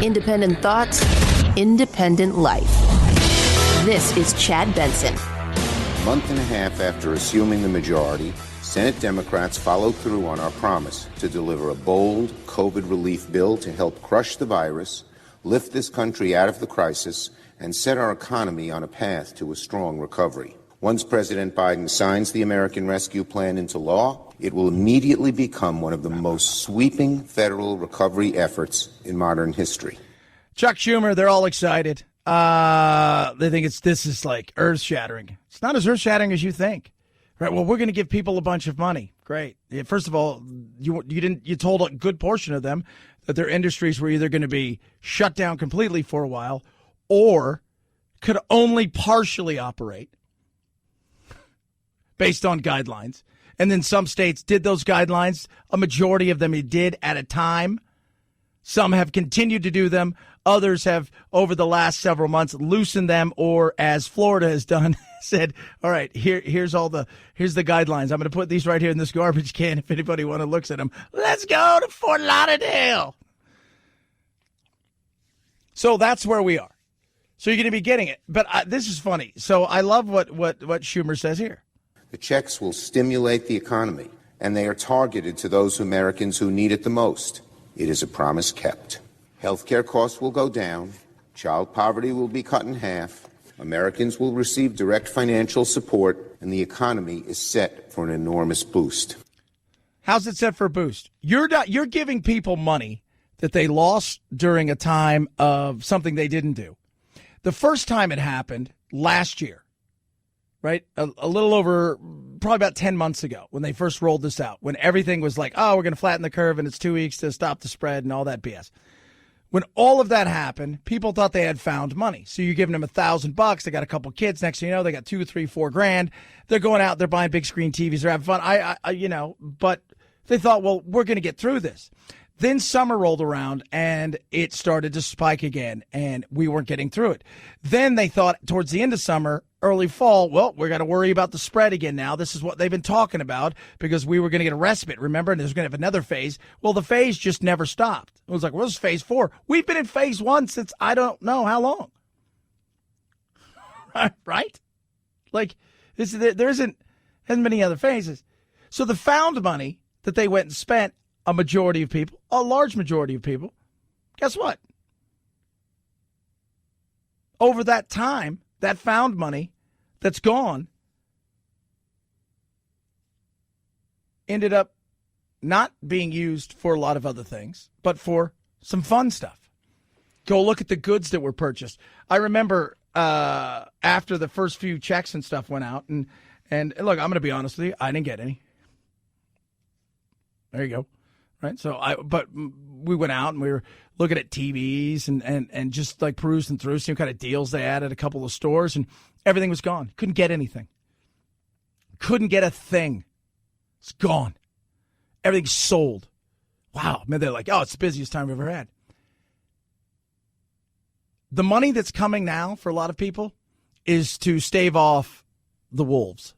Independent thoughts, independent life. This is Chad Benson. A month and a half after assuming the majority, Senate Democrats followed through on our promise to deliver a bold COVID relief bill to help crush the virus, lift this country out of the crisis, and set our economy on a path to a strong recovery. Once President Biden signs the American Rescue Plan into law, it will immediately become one of the most sweeping federal recovery efforts in modern history. Chuck Schumer, they're all excited. They think this is like earth-shattering. It's not as earth-shattering as you think. Right? Well, we're going to give people a bunch of money. Great. First of all, you told a good portion of them that their industries were either going to be shut down completely for a while or could only partially operate based on guidelines. And then some states did those guidelines. A majority of them did at a time. Some have continued to do them. Others have, over the last several months, loosened them, or as Florida has done, said, all right, here's the guidelines. I'm going to put these right here in this garbage can if anybody want to look at them. Let's go to Fort Lauderdale. So that's where we are. So you're going to be getting it. But this is funny. So I love what Schumer says here. The checks will stimulate the economy, and they are targeted to those Americans who need it the most. It is a promise kept. Healthcare costs will go down. Child poverty will be cut in half. Americans will receive direct financial support, and the economy is set for an enormous boost. How's it set for a boost? You're giving people money that they lost during a time of something they didn't do. The first time it happened last year, right? A little over, probably about 10 months ago when they first rolled this out, when everything was like, oh, we're going to flatten the curve and it's 2 weeks to stop the spread and all that BS. When all of that happened, people thought they had found money. So you're giving them $1,000. They got a couple kids. Next thing you know, they got $2, $3, $4 grand. They're going out. They're buying big screen TVs. They're having fun. But they thought, well, we're going to get through this. Then summer rolled around and it started to spike again, and we weren't getting through it. Then they thought towards the end of summer, early fall, well, we're going to worry about the spread again now. This is what they've been talking about because we were going to get a respite, remember? And there's going to have another phase. Well, the phase just never stopped. It was like, where's phase 4? We've been in phase 1 since I don't know how long. Right? Like, there hasn't many other phases. So the found money that they went and spent, a majority of people, a large majority of people, guess what? Over that time, that found money that's gone ended up not being used for a lot of other things, but for some fun stuff. Go look at the goods that were purchased. I remember after the first few checks and stuff went out, and look, I'm going to be honest with you, I didn't get any. There you go. Right. But we went out and we were looking at TVs and just like perusing through, seeing what kind of deals they had at a couple of stores, and everything was gone. Couldn't get anything. Couldn't get a thing. It's gone. Everything's sold. Wow. Man, they're like, oh, it's the busiest time we've ever had. The money that's coming now for a lot of people is to stave off the wolves.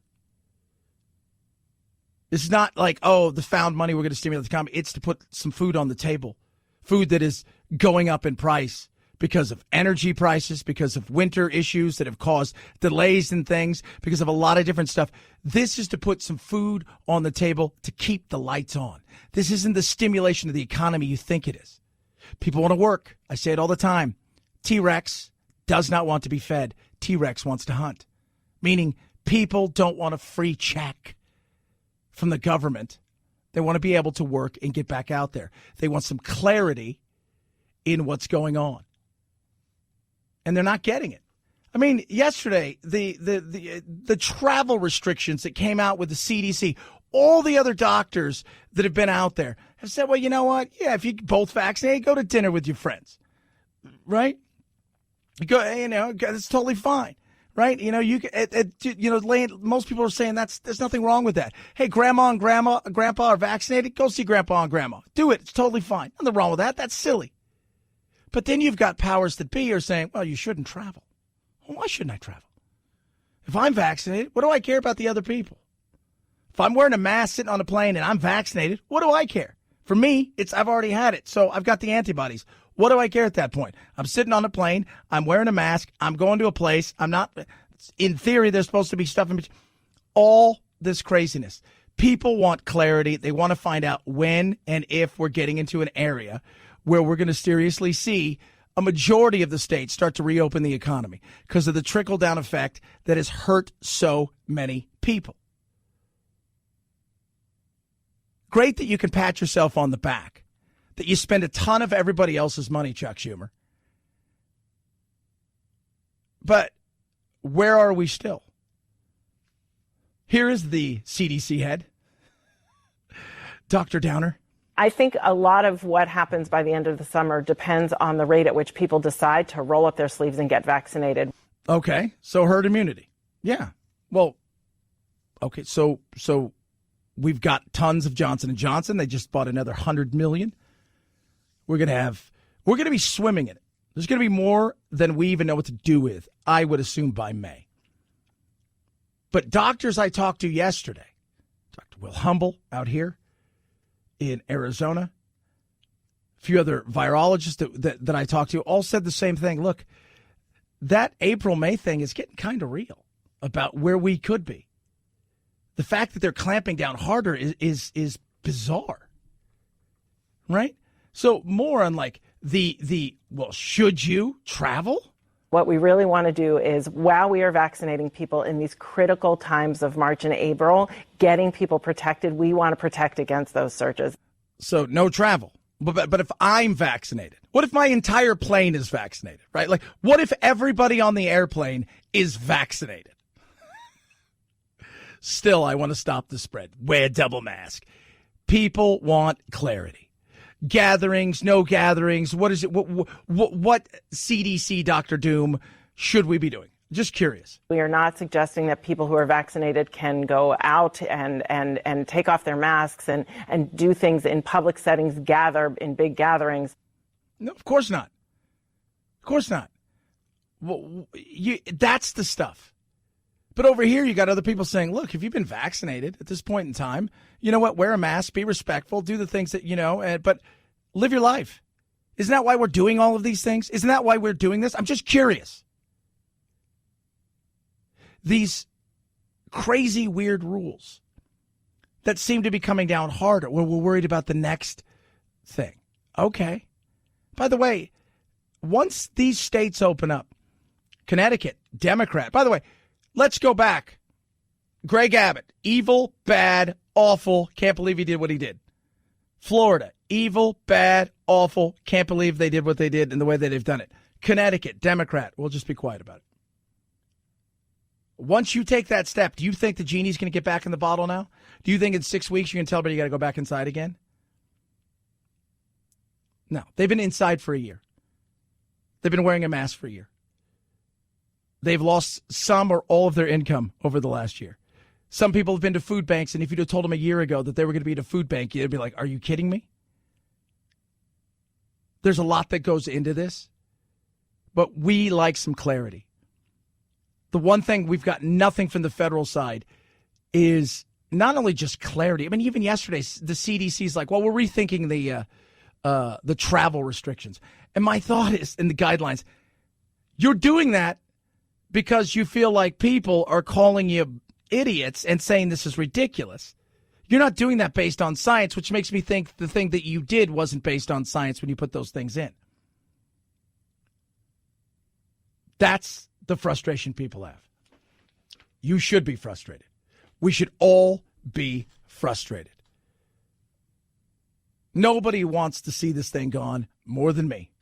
It's not like, oh, the found money, we're going to stimulate the economy. It's to put some food on the table, food that is going up in price because of energy prices, because of winter issues that have caused delays in things, because of a lot of different stuff. This is to put some food on the table to keep the lights on. This isn't the stimulation of the economy you think it is. People want to work. I say it all the time. T-Rex does not want to be fed. T-Rex wants to hunt, meaning people don't want a free check from the government. They want to be able to work and get back out there. They want some clarity in what's going on. And they're not getting it. I mean, yesterday, the travel restrictions that came out with the CDC, all the other doctors that have been out there have said, well, you know what? Yeah, if you both vaccinate, go to dinner with your friends. Right? Go, it's totally fine. Right? Most people are saying there's nothing wrong with that. Hey, grandma and grandpa are vaccinated. Go see grandpa and grandma. Do it. It's totally fine. Nothing wrong with that. That's silly. But then you've got powers that be are saying, well, you shouldn't travel. Well, why shouldn't I travel? If I'm vaccinated, what do I care about the other people? If I'm wearing a mask sitting on a plane and I'm vaccinated, what do I care? For me, I've already had it, so I've got the antibodies. What do I care at that point? I'm sitting on a plane. I'm wearing a mask. I'm going to a place. I'm not. In theory, there's supposed to be stuff in between. All this craziness. People want clarity. They want to find out when and if we're getting into an area where we're going to seriously see a majority of the states start to reopen the economy because of the trickle-down effect that has hurt so many people. Great that you can pat yourself on the back, that you spend a ton of everybody else's money, Chuck Schumer. But where are we still? Here is the CDC head, Dr. Downer. I think a lot of what happens by the end of the summer depends on the rate at which people decide to roll up their sleeves and get vaccinated. Okay, so herd immunity. Yeah. Well, okay, so we've got tons of Johnson & Johnson. They just bought another 100 million. We're going to be swimming in it. There's going to be more than we even know what to do with, I would assume, by May. But doctors I talked to yesterday, Dr. Will Humble out here in Arizona, a few other virologists that I talked to all said the same thing. Look, that April-May thing is getting kind of real about where we could be. The fact that they're clamping down harder is bizarre, right? So more on like well, should you travel? What we really want to do is, while we are vaccinating people in these critical times of March and April, getting people protected, we want to protect against those surges. So no travel. But if I'm vaccinated, what if my entire plane is vaccinated, right? Like, what if everybody on the airplane is vaccinated? Still, I want to stop the spread. Wear a double mask. People want clarity. Gatherings, no gatherings. What is it? What CDC, Dr. Doom, should we be doing? Just curious. We are not suggesting that people who are vaccinated can go out and take off their masks and do things in public settings, gather in big gatherings. No, of course not. Of course not. Well, that's the stuff. But over here, you got other people saying, look, if you've been vaccinated at this point in time, you know what? Wear a mask, be respectful, do the things that, but live your life. Isn't that why we're doing all of these things? Isn't that why we're doing this? I'm just curious. These crazy, weird rules that seem to be coming down harder when we're worried about the next thing. Okay. By the way, once these states open up, Connecticut, Democrat, by the way, let's go back. Greg Abbott, evil, bad, awful, can't believe he did what he did. Florida, evil, bad, awful, can't believe they did what they did and the way that they've done it. Connecticut, Democrat, we'll just be quiet about it. Once you take that step, do you think the genie's going to get back in the bottle now? Do you think in 6 weeks you can tell everybody you got to go back inside again? No, they've been inside for a year. They've been wearing a mask for a year. They've lost some or all of their income over the last year. Some people have been to food banks, and if you'd have told them a year ago that they were going to be at a food bank, you'd be like, are you kidding me? There's a lot that goes into this, but we like some clarity. The one thing we've got nothing from the federal side is not only just clarity. I mean, even yesterday, the CDC's like, well, we're rethinking the travel restrictions. And my thought is, in the guidelines, you're doing that because you feel like people are calling you idiots and saying this is ridiculous. You're not doing that based on science, which makes me think the thing that you did wasn't based on science when you put those things in. That's the frustration people have. You should be frustrated. We should all be frustrated. Nobody wants to see this thing gone more than me.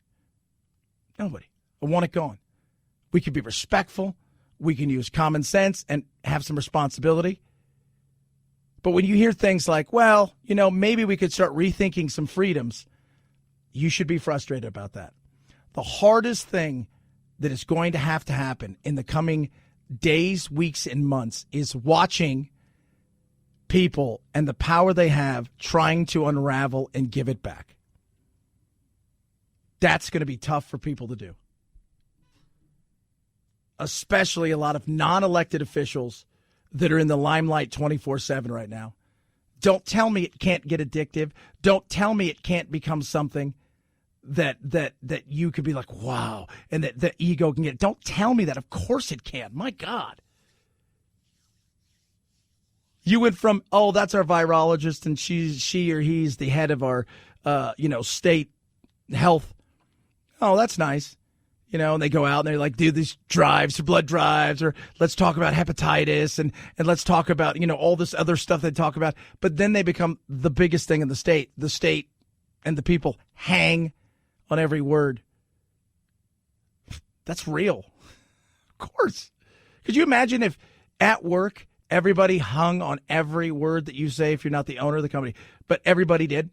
Nobody. I want it gone. We can be respectful. We can use common sense and have some responsibility. But when you hear things like, well, maybe we could start rethinking some freedoms, you should be frustrated about that. The hardest thing that is going to happen in the coming days, weeks, and months is watching people and the power they have trying to unravel and give it back. That's going to be tough for people to do. Especially a lot of non-elected officials that are in the limelight 24/7 right now. Don't tell me it can't get addictive. Don't tell me it can't become something that you could be like, wow, and that the ego can get. Don't tell me that. Of course it can. My God. You went from, oh, that's our virologist, and she or he's the head of our, state health. Oh, that's nice. And they go out and they like do these drives or blood drives, or let's talk about hepatitis and let's talk about, all this other stuff they talk about. But then they become the biggest thing in the state. The state and the people hang on every word. That's real. Of course. Could you imagine if at work everybody hung on every word that you say if you're not the owner of the company, but everybody did?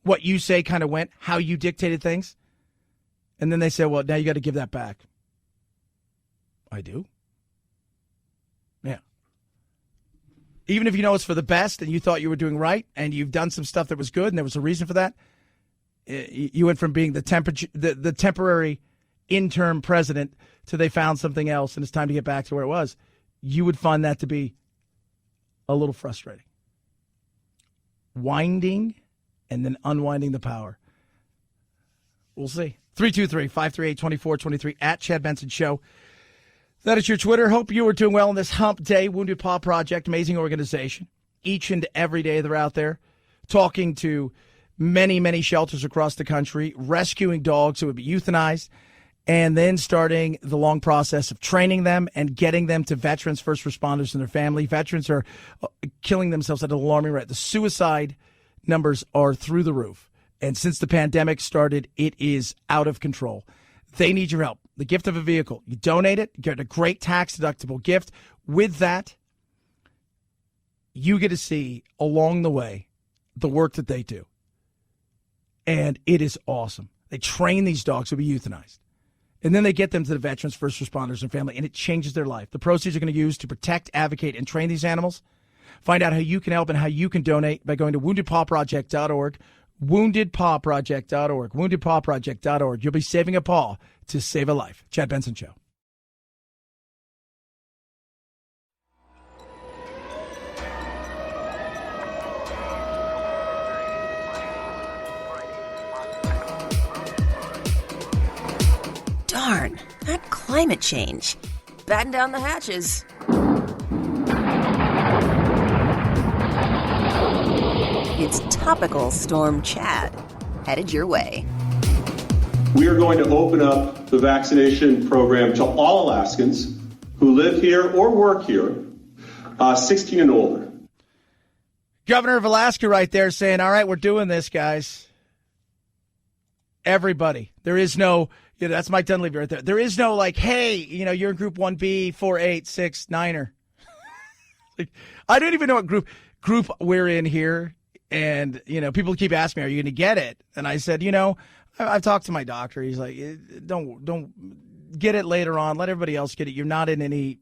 What you say kind of went, how you dictated things. And then they say, well, now you got to give that back. I do? Yeah. Even if you know it's for the best and you thought you were doing right and you've done some stuff that was good and there was a reason for that, you went from being the temporary interim president to they found something else and it's time to get back to where it was. You would find that to be a little frustrating. Winding and then unwinding the power. We'll see. 323-538-2423 at Chad Benson Show. That is your Twitter. Hope you are doing well on this hump day. Wounded Paw Project, amazing organization. Each and every day they're out there talking to many, many shelters across the country, rescuing dogs who would be euthanized, and then starting the long process of training them and getting them to veterans, first responders, and their family. Veterans are killing themselves at an alarming rate. The suicide numbers are through the roof. And since the pandemic started, it is out of control. They need your help. The gift of a vehicle. You donate it, get a great tax-deductible gift. With that, you get to see along the way the work that they do. And it is awesome. They train these dogs to be euthanized. And then they get them to the veterans, first responders, and family, and it changes their life. The proceeds are going to use to protect, advocate, and train these animals. Find out how you can help and how you can donate by going to woundedpawproject.org. WoundedPawProject.org. WoundedPawProject.org. You'll be saving a paw to save a life. Chad Benson Show. Darn, that climate change. Batten down the hatches. It's Topical Storm Chad, headed your way. We are going to open up the vaccination program to all Alaskans who live here or work here, 16 and older. Governor of Alaska right there saying, all right, we're doing this, guys. Everybody. There is no, that's Mike Dunleavy right there. There is no like, hey, you're in group 1B, 4, 8, 6, 9er. Like, I don't even know what group we're in here. And, people keep asking me, are you going to get it? And I said, I've talked to my doctor. He's like, don't get it later on. Let everybody else get it. You're not going to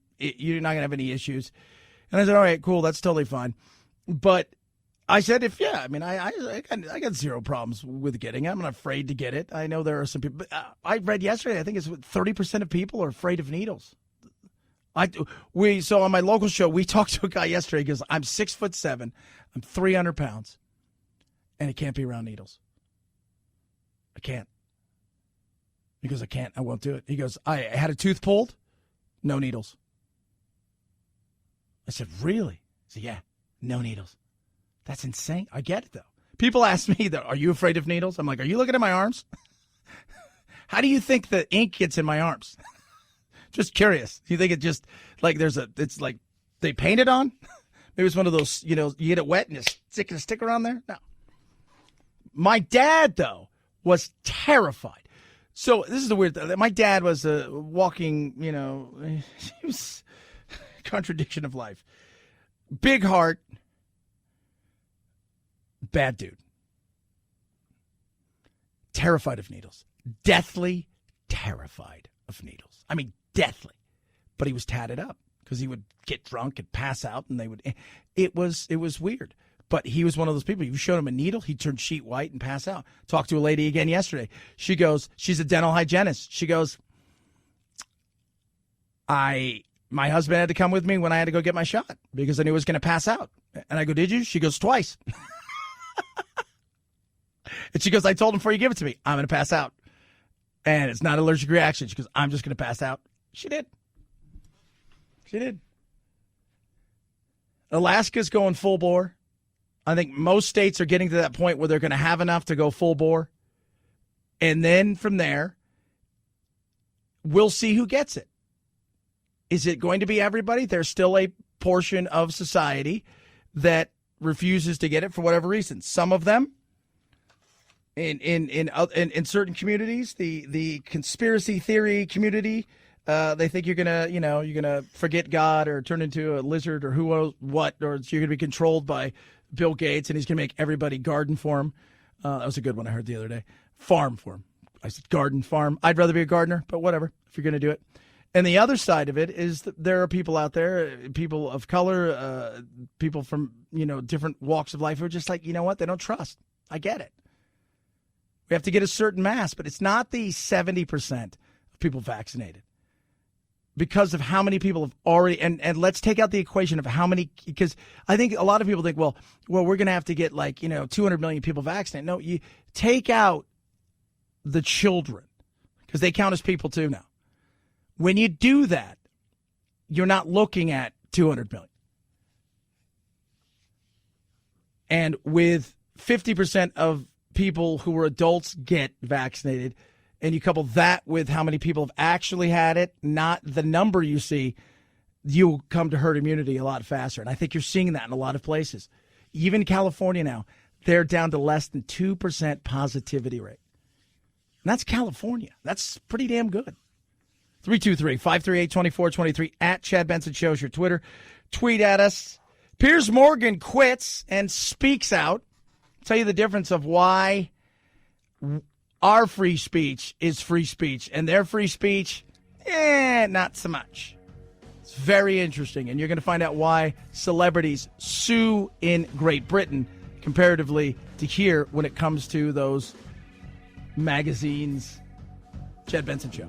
have any issues. And I said, all right, cool. That's totally fine. But I said, I got zero problems with getting it. I'm not afraid to get it. I know there are some people. I read yesterday, I think it's 30% of people are afraid of needles. So on my local show, we talked to a guy yesterday because I'm 6'7", I'm 300 pounds, and it can't be around needles. I can't. He goes, I can't. I won't do it. He goes, I had a tooth pulled, no needles. I said, really? He said, yeah, no needles. That's insane. I get it, though. People ask me, are you afraid of needles? I'm like, are you looking at my arms? How do you think the ink gets in my arms? Just curious. Do you think it just, like, it's like they paint it on? Maybe it's one of those, you get it wet and you stick a sticker on there? No. My dad, though, was terrified. So this is the weird thing. My dad was a walking, he was contradiction of life. Big heart, bad dude. Terrified of needles. Deathly terrified of needles. I mean, deathly. But he was tatted up because he would get drunk and pass out, and it was weird. But he was one of those people. You showed him a needle, he'd turn sheet white and pass out. Talked to a lady again yesterday. She goes, she's a dental hygienist. She goes, my husband had to come with me when I had to go get my shot because I knew I was going to pass out. And I go, did you? She goes, twice. And she goes, I told him before you give it to me, I'm going to pass out. And it's not an allergic reaction. She goes, I'm just going to pass out. She did. She did. Alaska's going full bore. I think most states are getting to that point where they're going to have enough to go full bore. And then from there, we'll see who gets it. Is it going to be everybody? There's still a portion of society that refuses to get it for whatever reason. Some of them, in certain communities, the conspiracy theory community, they think you're gonna forget God or turn into a lizard or who knows what, or you're gonna be controlled by Bill Gates and he's gonna make everybody garden for him. That was a good one I heard the other day. Farm for him. I said garden, farm. I'd rather be a gardener, but whatever, if you're gonna do it. And the other side of it is that there are people out there, people of color, people from, different walks of life who are just like, you know what? They don't trust. I get it. We have to get a certain mass, but it's not the 70% of people vaccinated because of how many people have already, and let's take out the equation of how many, because I think a lot of people think, well, we're going to have to get 200 million people vaccinated. No, you take out the children because they count as people too now. When you do that, you're not looking at 200 million. And with 50% of people who were adults get vaccinated, and you couple that with how many people have actually had it, not the number you see, you'll come to herd immunity a lot faster. And I think you're seeing that in a lot of places. Even California now, they're down to less than 2% positivity rate. And that's California. That's pretty damn good. 323-538-2423 at Chad Benson Show is your Twitter. Tweet at us. Piers Morgan quits and speaks out. Tell you the difference of why our free speech is free speech and their free speech, not so much. It's very interesting, and you're going to find out why celebrities sue in Great Britain comparatively to here when it comes to those magazines. Chad Benson Show.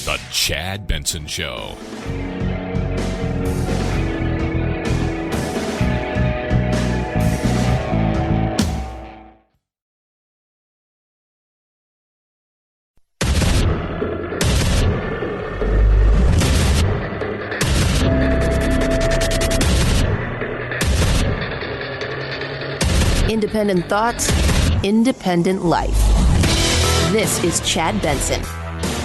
The Chad Benson Show. Independent thoughts, independent life. This is Chad Benson.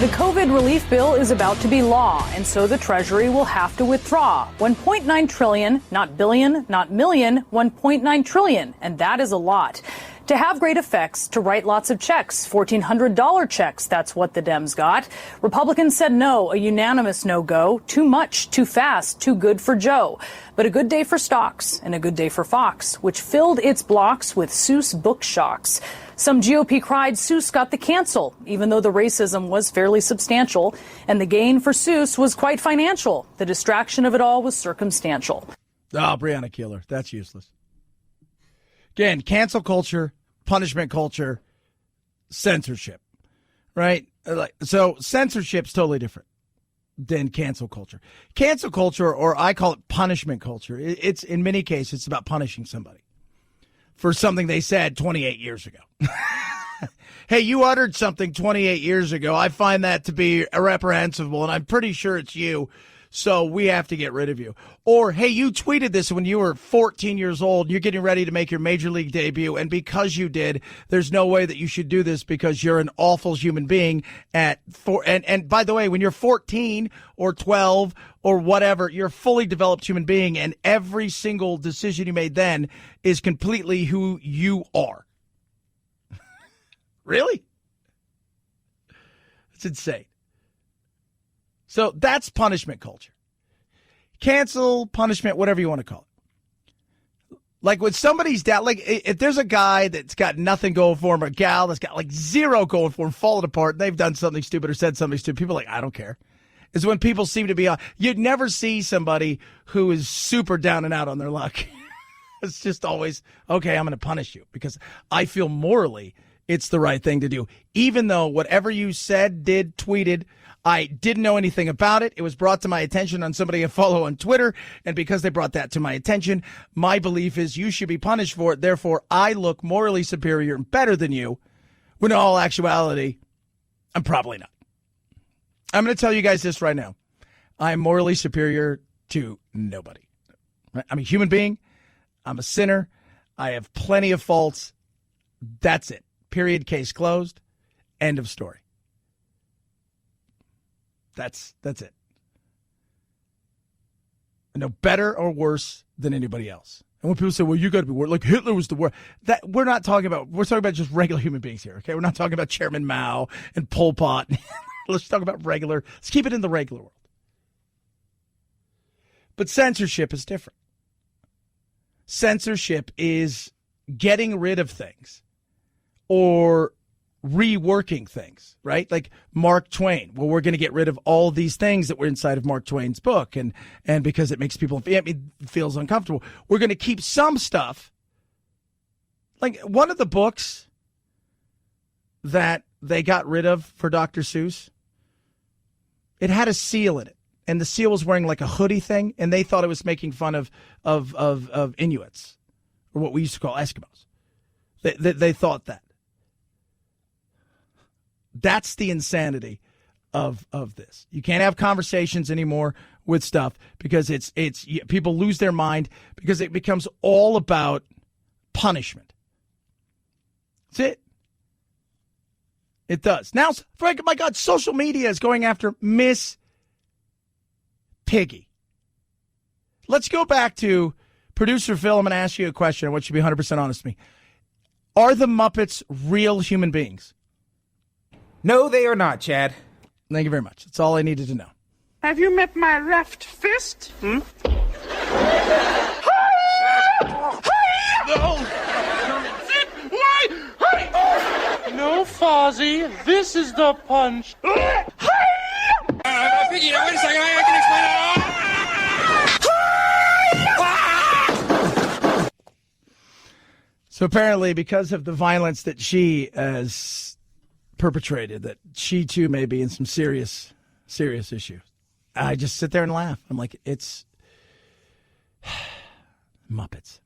The COVID relief bill is about to be law, and so the Treasury will have to withdraw. $1.9 trillion, not billion, not million, $1.9 trillion, and that is a lot. To have great effects, to write lots of checks, $1,400 checks, that's what the Dems got. Republicans said no, a unanimous no-go, too much, too fast, too good for Joe. But a good day for stocks and a good day for Fox, which filled its blocks with Seuss book shocks. Some GOP cried Seuss got the cancel, even though the racism was fairly substantial, and the gain for Seuss was quite financial. The distraction of it all was circumstantial. Oh, Breonna Keeler, that's useless. Again, cancel culture, punishment culture, censorship, right? So censorship's totally different than cancel culture. Cancel culture, or I call it punishment culture, it's in many cases, it's about punishing somebody for something they said 28 years ago. Hey, you uttered something 28 years ago. I find that to be irreprehensible, and I'm pretty sure it's you, so we have to get rid of you. Or, hey, you tweeted this when you were 14 years old. You're getting ready to make your major league debut, and because you did, there's no way that you should do this because you're an awful human being at four. And by the way, when you're 14 or 12 or whatever, you're a fully developed human being, and every single decision you made then is completely who you are. Really? It's insane. So that's punishment culture. Cancel, punishment, whatever you want to call it. Like when somebody's down, like if there's a guy that's got nothing going for him or a gal that's got like zero going for him, falling apart, and they've done something stupid or said something stupid, people are like, I don't care. Is when people seem to be on. You'd never see somebody who is super down and out on their luck. It's just always, okay, I'm going to punish you because I feel morally it's the right thing to do. Even though whatever you said, did, tweeted, I didn't know anything about it. It was brought to my attention on somebody I follow on Twitter. And because they brought that to my attention, my belief is you should be punished for it. Therefore, I look morally superior and better than you, when in all actuality, I'm probably not. I'm going to tell you guys this right now. I'm morally superior to nobody. I'm a human being. I'm a sinner. I have plenty of faults. That's it. Period. Case closed. End of story. That's it. No better or worse than anybody else. And when people say, well, you got to be worse, like Hitler was the worst, that we're talking about just regular human beings here, okay? We're not talking about Chairman Mao and Pol Pot. Let's talk about let's keep it in the regular world. But censorship is different. Censorship is getting rid of things or reworking things, right? Like Mark Twain. Well, we're going to get rid of all these things that were inside of Mark Twain's book, and because it makes people feels uncomfortable, we're going to keep some stuff. Like one of the books that they got rid of for Dr. Seuss, it had a seal in it, and the seal was wearing like a hoodie thing, and they thought it was making fun of Inuits, or what we used to call Eskimos. They thought that. That's the insanity of this. You can't have conversations anymore with stuff because it's people lose their mind because it becomes all about punishment. That's it. It does. Now, my God, social media is going after Miss Piggy. Let's go back to producer Phil. I'm going to ask you a question. I want you to be 100% honest with me. Are the Muppets real human beings? No, they are not, Chad. Thank you very much. That's all I needed to know. Have you met my left fist? No. No, Fozzie. This is the punch. Piggy, now wait a second. I can explain it. So apparently, because of the violence that she has perpetrated, that she too may be in some serious issues. I just sit there and laugh. I'm like, it's Muppets.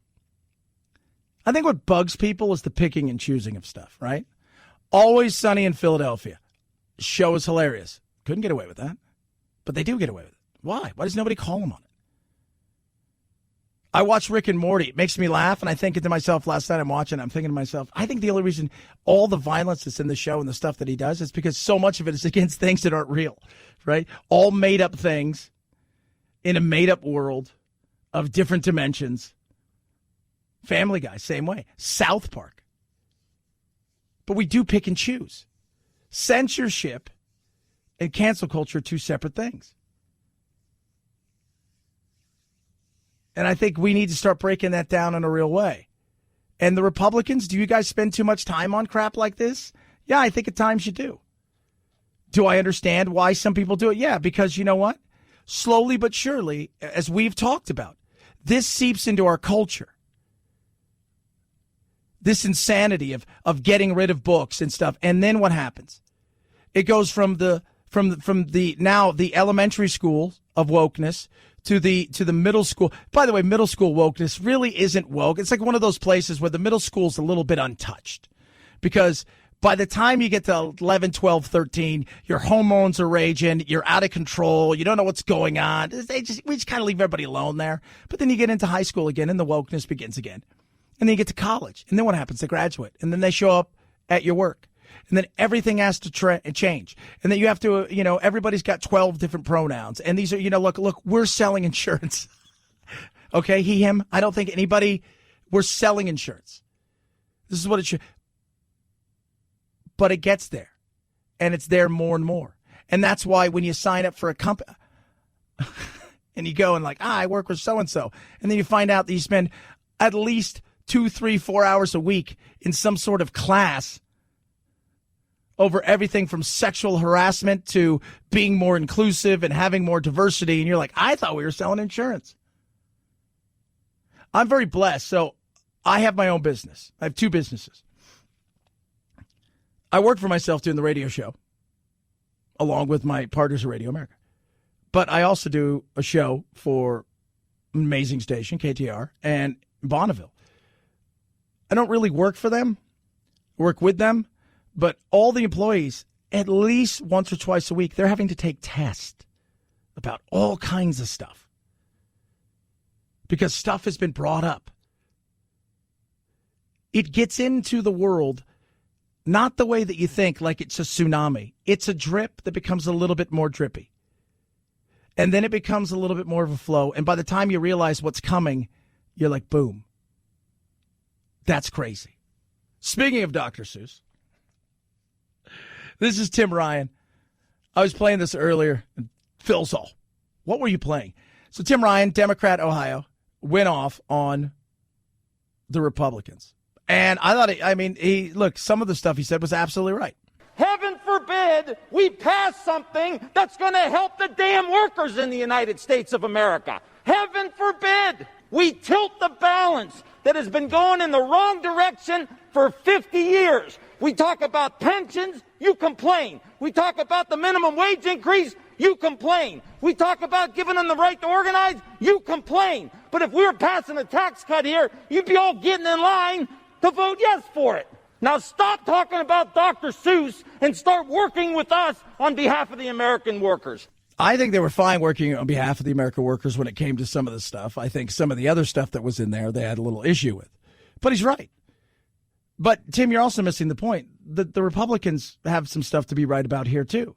I think what bugs people is the picking and choosing of stuff, right? Always Sunny in Philadelphia. Show is hilarious. Couldn't get away with that. But they do get away with it. Why? Why does nobody call them on it? I watch Rick and Morty. It makes me laugh, and I think to myself last night I'm thinking to myself, I think the only reason all the violence that's in the show and the stuff that he does is because so much of it is against things that aren't real, right? All made-up things in a made-up world of different dimensions. Family Guy, same way. South Park. But we do pick and choose. Censorship and cancel culture are two separate things. And I think we need to start breaking that down in a real way. And the Republicans, do you guys spend too much time on crap like this? Yeah, I think at times you do. Do I understand why some people do it? Yeah, because you know what? Slowly but surely, as we've talked about, this seeps into our culture. This insanity of getting rid of books and stuff. And then what happens? It goes from the elementary school of wokeness to the middle school. By the way, middle school wokeness really isn't woke. It's like one of those places where the middle school's a little bit untouched. Because by the time you get to 11, 12, 13, your hormones are raging, you're out of control, you don't know what's going on. We just kind of leave everybody alone there. But then you get into high school again and the wokeness begins again. And then you get to college. And then what happens? They graduate. And then they show up at your work. And then everything has to change. And then you have to, everybody's got 12 different pronouns. And these are, look, we're selling insurance. Okay, he, him. I don't think anybody, we're selling insurance. This is what it should. But it gets there. And it's there more and more. And that's why when you sign up for a company and you go and I work with so-and-so. And then you find out that you spend at least 2, 3, 4 hours a week in some sort of class over everything from sexual harassment to being more inclusive and having more diversity. And you're like, I thought we were selling insurance. I'm very blessed. So I have my own business. I have 2 businesses. I work for myself doing the radio show, along with my partners at Radio America. But I also do a show for an amazing station, KTR, and Bonneville. I don't really work for them, work with them, but all the employees, at least once or twice a week, they're having to take tests about all kinds of stuff because stuff has been brought up. It gets into the world not the way that you think, like it's a tsunami. It's a drip that becomes a little bit more drippy. And then it becomes a little bit more of a flow. And by the time you realize what's coming, you're like, boom. That's crazy. Speaking of Dr. Seuss, this is Tim Ryan. I was playing this earlier, and Phil's all, what were you playing? So Tim Ryan, Democrat, Ohio, went off on the Republicans. And I thought, look, some of the stuff he said was absolutely right. Heaven forbid we pass something that's going to help the damn workers in the United States of America. Heaven forbid we tilt the balance that has been going in the wrong direction for 50 years. We talk about pensions, you complain. We talk about the minimum wage increase, you complain. We talk about giving them the right to organize, you complain. But if we were passing a tax cut here, you'd be all getting in line to vote yes for it. Now stop talking about Dr. Seuss and start working with us on behalf of the American workers. I think they were fine working on behalf of the American workers when it came to some of the stuff. I think some of the other stuff that was in there, they had a little issue with. But he's right. But, Tim, you're also missing the point. The Republicans have some stuff to be right about here, too,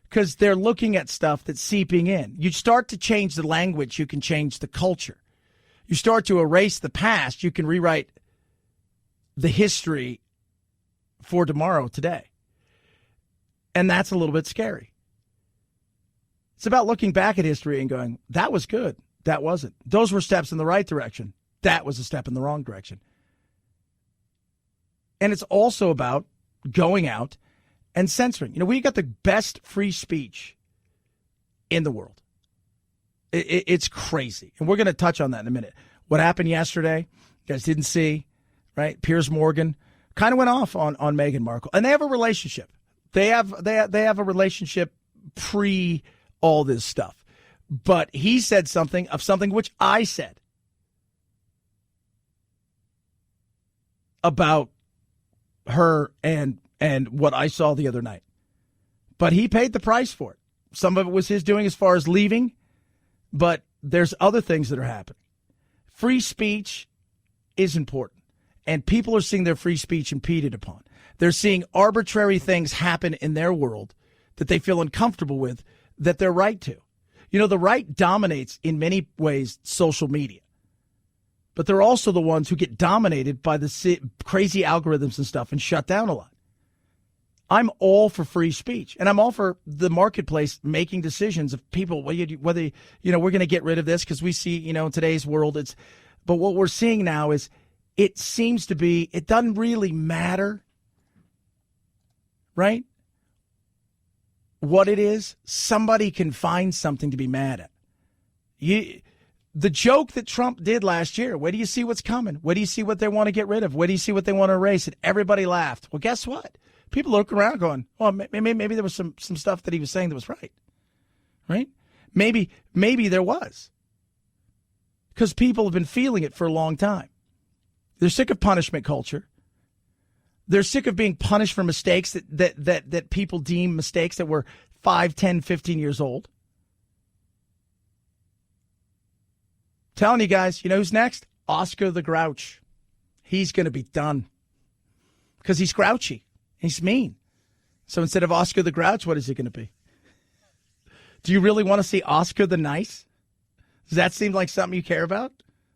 because they're looking at stuff that's seeping in. You start to change the language, you can change the culture. You start to erase the past, you can rewrite the history for tomorrow, today. And that's a little bit scary. It's about looking back at history and going, that was good. That wasn't. Those were steps in the right direction. That was a step in the wrong direction. And it's also about going out and censoring. You know, we got the best free speech in the world. It's crazy. And we're going to touch on that in a minute. What happened yesterday, you guys didn't see, right? Piers Morgan kind of went off on Meghan Markle. And they have a relationship. They have a relationship pre all this stuff. But he said something which I said about her and what I saw the other night. But he paid the price for it. Some of it was his doing as far as leaving, but there's other things that are happening. Free speech is important, and people are seeing their free speech impeded upon. They're seeing arbitrary things happen in their world that they feel uncomfortable with, that they're right to. You know, the right dominates in many ways social media. But they're also the ones who get dominated by the crazy algorithms and stuff and shut down a lot. I'm all for free speech, and I'm all for the marketplace making decisions of people, whether we're going to get rid of this because we see, in today's world, but what we're seeing now is it seems to be, it doesn't really matter, right? What it is, somebody can find something to be mad at. The joke that Trump did last year, where do you see what's coming? Where do you see what they want to get rid of? Where do you see what they want to erase? And everybody laughed. Well, guess what? People look around going, well, maybe there was some stuff that he was saying that was right. Right? Maybe there was. Because people have been feeling it for a long time. They're sick of punishment culture. They're sick of being punished for mistakes that people deem mistakes that were 5, 10, 15 years old. Telling you guys, you know who's next? Oscar the Grouch. He's going to be done. Because he's grouchy. He's mean. So instead of Oscar the Grouch, what is he going to be? Do you really want to see Oscar the Nice? Does that seem like something you care about?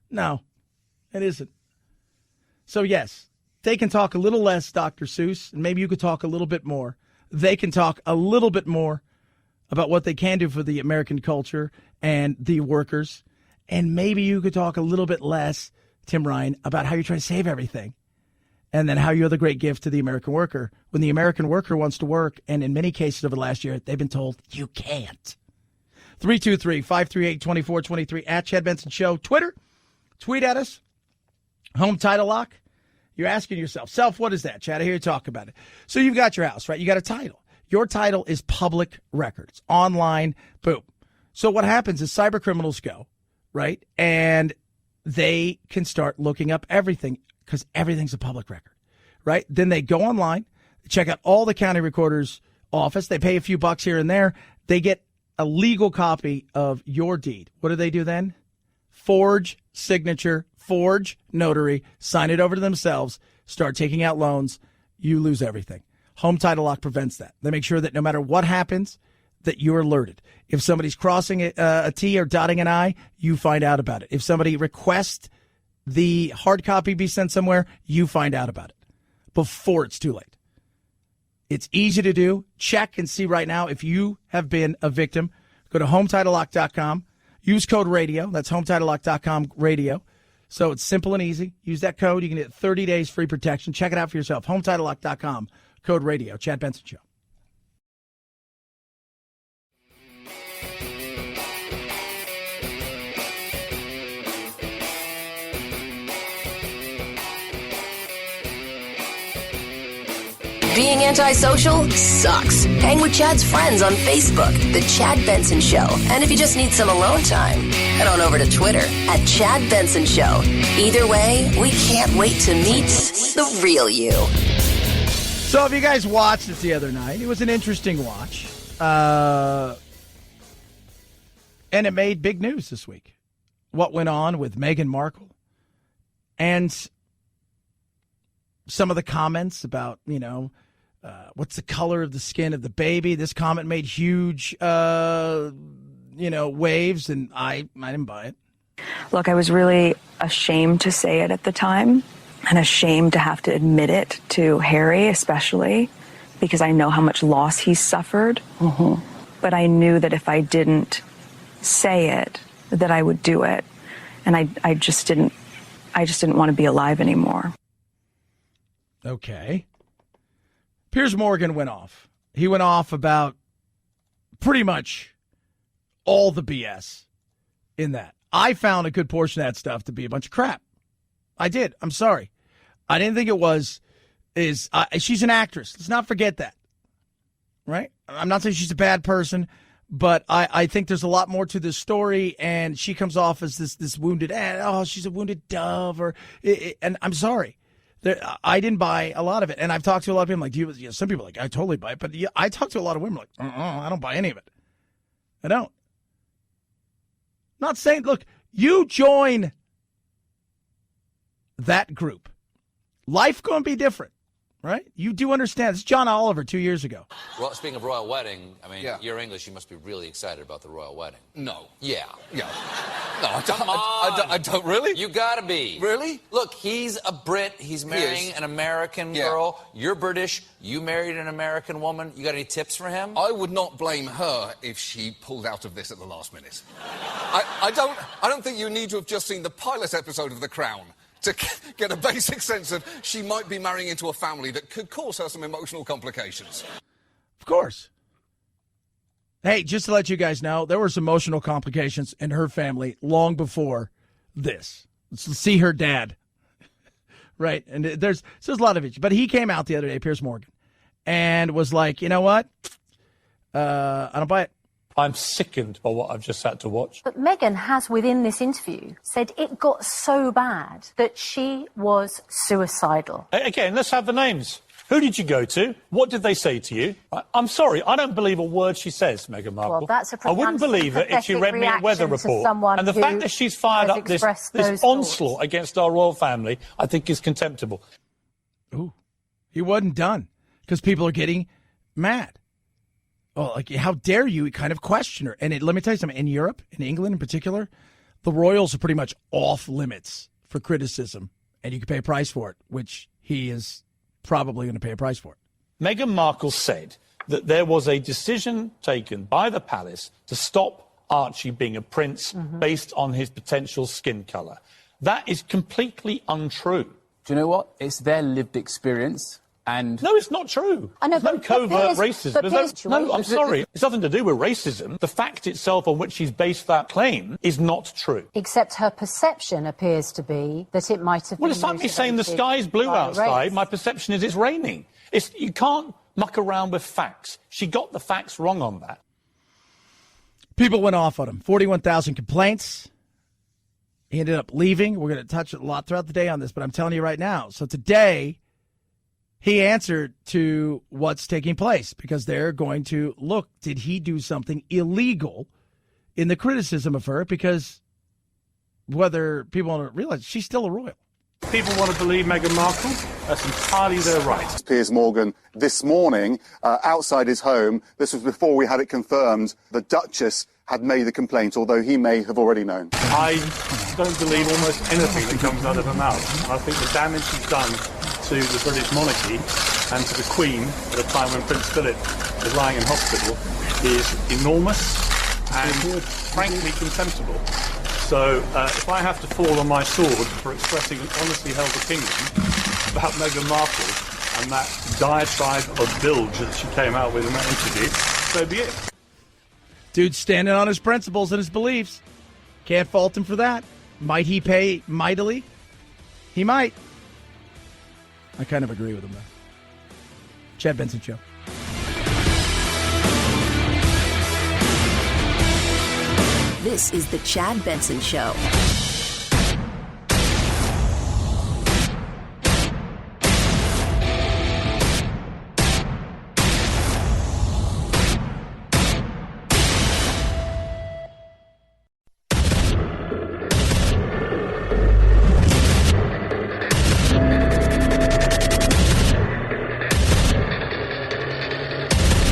No, it isn't. So yes, they can talk a little less, Dr. Seuss, and maybe you could talk a little bit more. They can talk a little bit more about what they can do for the American culture and the workers. And maybe you could talk a little bit less, Tim Ryan, about how you're trying to save everything. And then how you're the great gift to the American worker. When the American worker wants to work, and in many cases over the last year, they've been told, you can't. 323-538-2423 at Chad Benson Show. Twitter, tweet at us. Home title lock. You're asking yourself, self, what is that, Chad? I hear you talk about it. So you've got your house, right? You got a title. Your title is public record. It's online, boom. So what happens is cyber criminals go, right? And they can start looking up everything because everything's a public record, right? Then they go online, check out all the county recorder's office. They pay a few bucks here and there. They get a legal copy of your deed. What do then? Forge signature, forge notary, sign it over to themselves, start taking out loans. You lose everything. Home Title Lock prevents that. They make sure that no matter what happens, that you're alerted. If somebody's crossing a T or dotting an I, you find out about it. If somebody requests the hard copy be sent somewhere, you find out about it before it's too late. It's easy to do. Check and see right now if you have been a victim. Go to HomeTitleLock.com. Use code radio. That's HomeTitleLock.com radio. So it's simple and easy. Use that code. You can get 30 days free protection. Check it out for yourself. HomeTitleLock.com. Code radio. Chad Benson Show. Being antisocial sucks. Hang with Chad's friends on Facebook, The Chad Benson Show. And if you just need some alone time, head on over to Twitter at Chad Benson Show. Either way, we can't wait to meet the real you. So if you guys watched it the other night, it was an interesting watch. And it made big news this week. What went on with Meghan Markle and some of the comments about, what's the color of the skin of the baby. This comment made huge, waves, and I didn't buy it. Look, I was really ashamed to say it at the time and ashamed to have to admit it to Harry, especially because I know how much loss he's suffered. Mm-hmm. But I knew that if I didn't say it, that I would do it. And I just didn't want to be alive anymore. Okay. Piers Morgan went off. He went off about pretty much all the BS in that. I found a good portion of that stuff to be a bunch of crap. I did. I'm sorry. I didn't think it was. She's an actress. Let's not forget that. Right? I'm not saying she's a bad person, but I think there's a lot more to this story, and she comes off as this wounded, she's a wounded dove, and I'm sorry. I didn't buy a lot of it, and I've talked to a lot of people like, some people are like, I totally buy it, but I talked to a lot of women like, I don't buy any of it. I don't. Not saying, look, you join that group. Life going to be different, right? You do understand. This is John Oliver 2 years ago. Well, speaking of royal wedding, you're English. You must be really excited about the royal wedding. No. Yeah. Yeah. No, I don't. Come on. I don't really. You gotta be. Really? Look, he's a Brit. He's marrying an American girl. You're British. You married an American woman. You got any tips for him? I would not blame her if she pulled out of this at the last minute. I don't think you need to have just seen the pilot episode of The Crown to get a basic sense of she might be marrying into a family that could cause her some emotional complications. Of course. Hey, just to let you guys know, there were some emotional complications in her family long before this. Let's see her dad. Right? And there's a lot of it. But he came out the other day, Piers Morgan, and was like, you know what? I don't buy it. I'm sickened by what I've just had to watch. But Meghan has, within this interview, said it got so bad that she was suicidal. Again, let's have the names. Who did you go to? What did they say to you? I'm sorry, I don't believe a word she says, Meghan Markle. Well, that's a I wouldn't believe it if she read me a weather report. And the fact that she's fired up this onslaught against our royal family, I think is contemptible. Ooh, he wasn't done because people are getting mad. Oh, like, how dare you kind of question her? And let me tell you something. In Europe, in England in particular, the royals are pretty much off limits for criticism, and you can pay a price for it, which he is probably going to pay a price for it. Meghan Markle said that there was a decision taken by the palace to stop Archie being a prince based on his potential skin colour. That is completely untrue. Do you know what? It's their lived experience. And no, it's not true. I know, There's no covert racism. No, I'm sorry. It's nothing to do with racism. The fact itself on which she's based that claim is not true. Except her perception appears to be that it might have been. Well, it's like me saying the sky's blue outside. My perception is it's raining. You can't muck around with facts. She got the facts wrong on that. People went off on him. 41,000 complaints. He ended up leaving. We're going to touch a lot throughout the day on this, but I'm telling you right now. So today, he answered to what's taking place because they're going to look, did he do something illegal in the criticism of her? Because whether people want to realize, she's still a royal. People want to believe Meghan Markle. That's entirely their right. Piers Morgan this morning outside his home. This was before we had it confirmed the Duchess had made the complaint, although he may have already known. I don't believe almost anything that comes out of her mouth. And I think the damage she's done to the British monarchy and to the Queen at a time when Prince Philip is lying in hospital is enormous and frankly contemptible. So if I have to fall on my sword for expressing an honestly held opinion about Meghan Markle and that diatribe of bilge that she came out with in that interview, so be it. Dude's standing on his principles and his beliefs. Can't fault him for that. Might he pay mightily? He might. I kind of agree with him, though. Chad Benson Show. This is the Chad Benson Show.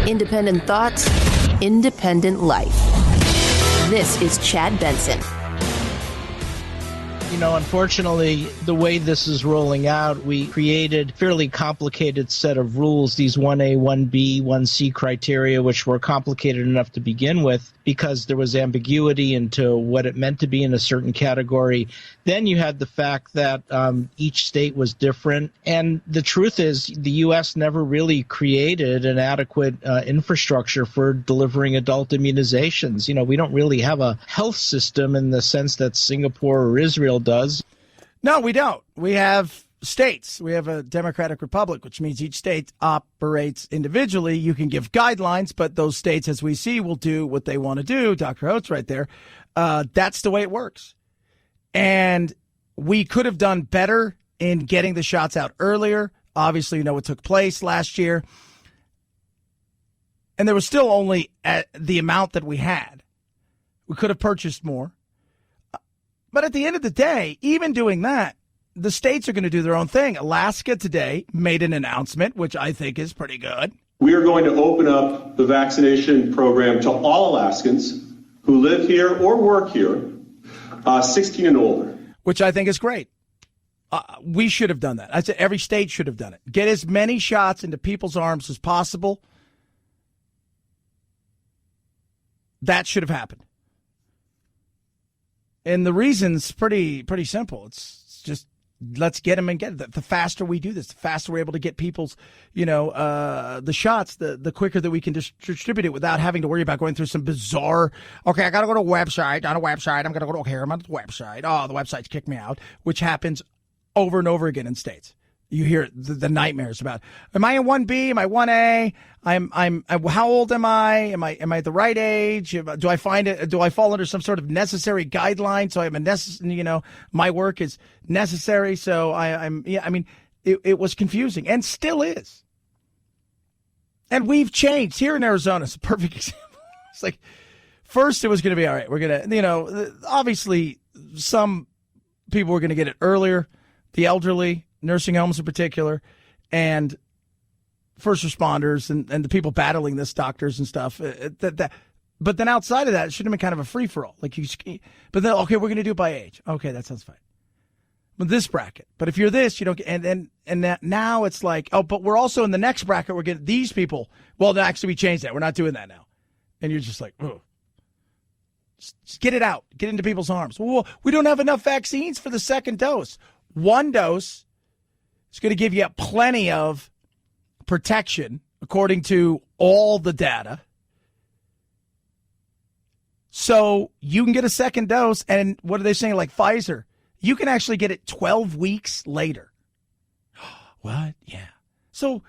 Independent thoughts, independent life. This is Chad Benson. You know, unfortunately, the way this is rolling out, we created a fairly complicated set of rules, these 1A, 1B, 1C criteria, which were complicated enough to begin with because there was ambiguity into what it meant to be in a certain category. Then you had the fact that each state was different. And the truth is the U.S. never really created an adequate infrastructure for delivering adult immunizations. You know, we don't really have a health system in the sense that Singapore or Israel does. No, we don't. We have states. We have a democratic republic, which means each state operates individually. You can give guidelines, but those states, as we see, will do what they want to do. Dr. Oates right there. That's the way it works. And we could have done better in getting the shots out earlier. Obviously, you know what took place last year. And there was still only at the amount that we had. We could have purchased more. But at the end of the day, even doing that, the states are going to do their own thing. Alaska today made an announcement, which I think is pretty good. We are going to open up the vaccination program to all Alaskans who live here or work here, 16 and older. Which I think is great. We should have done that. I said every state should have done it. Get as many shots into people's arms as possible. That should have happened. And the reason's pretty simple. It's just let's get them and get it. The faster we do this, the faster we're able to get people's, the shots, the quicker that we can distribute it without having to worry about going through some bizarre, okay, I got to go to a website. On a website, I'm going to go to here. I'm on the website. Oh, the website's kicked me out, which happens over and over again in states. You hear the nightmares about, am I in 1B? Am I 1A? I'm how old am I? Am I the right age? Do I fall under some sort of necessary guideline? So I'm my work is necessary. So it was confusing and still is. And we've changed here in Arizona. It's a perfect example. It's like, first it was going to be, all right, we're going to, obviously some people were going to get it earlier, the elderly, nursing homes in particular, and first responders and the people battling this, doctors and stuff. But then outside of that, it should have been kind of a free-for-all. But then, okay, we're going to do it by age. Okay, that sounds fine. But this bracket. But if you're this, you don't get, and that now it's like, oh, but we're also in the next bracket, we're getting these people. Well, actually, we changed that. We're not doing that now. And you're just like, oh. Just get it out. Get into people's arms. Well, we don't have enough vaccines for the second dose. One dose. It's going to give you plenty of protection, according to all the data. So you can get a second dose, and what are they saying? Like Pfizer, you can actually get it 12 weeks later. What? Yeah. So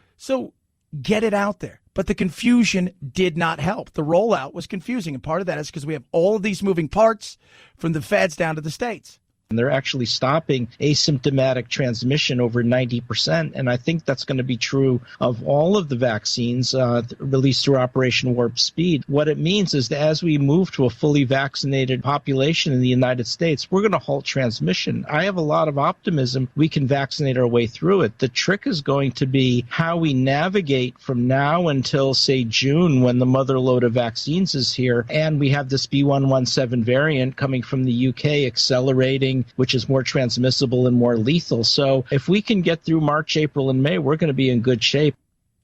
get it out there. But the confusion did not help. The rollout was confusing, and part of that is because we have all of these moving parts from the feds down to the states. And they're actually stopping asymptomatic transmission over 90%. And I think that's going to be true of all of the vaccines released through Operation Warp Speed. What it means is that as we move to a fully vaccinated population in the United States, we're going to halt transmission. I have a lot of optimism we can vaccinate our way through it. The trick is going to be how we navigate from now until, say, June, when the mother load of vaccines is here. And we have this B117 variant coming from the UK accelerating, which is more transmissible and more lethal. So if we can get through March, April, and May, we're going to be in good shape.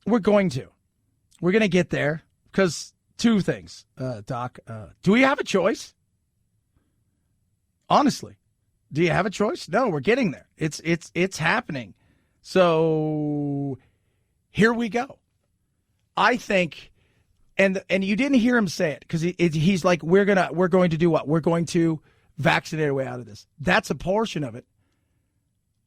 We're going to get there because two things, Doc. Do we have a choice? Honestly, do you have a choice? No, we're getting there. It's happening. So here we go. I think, and you didn't hear him say it because he's like, we're going to do what? We're going to vaccinate our way out of this. That's a portion of it.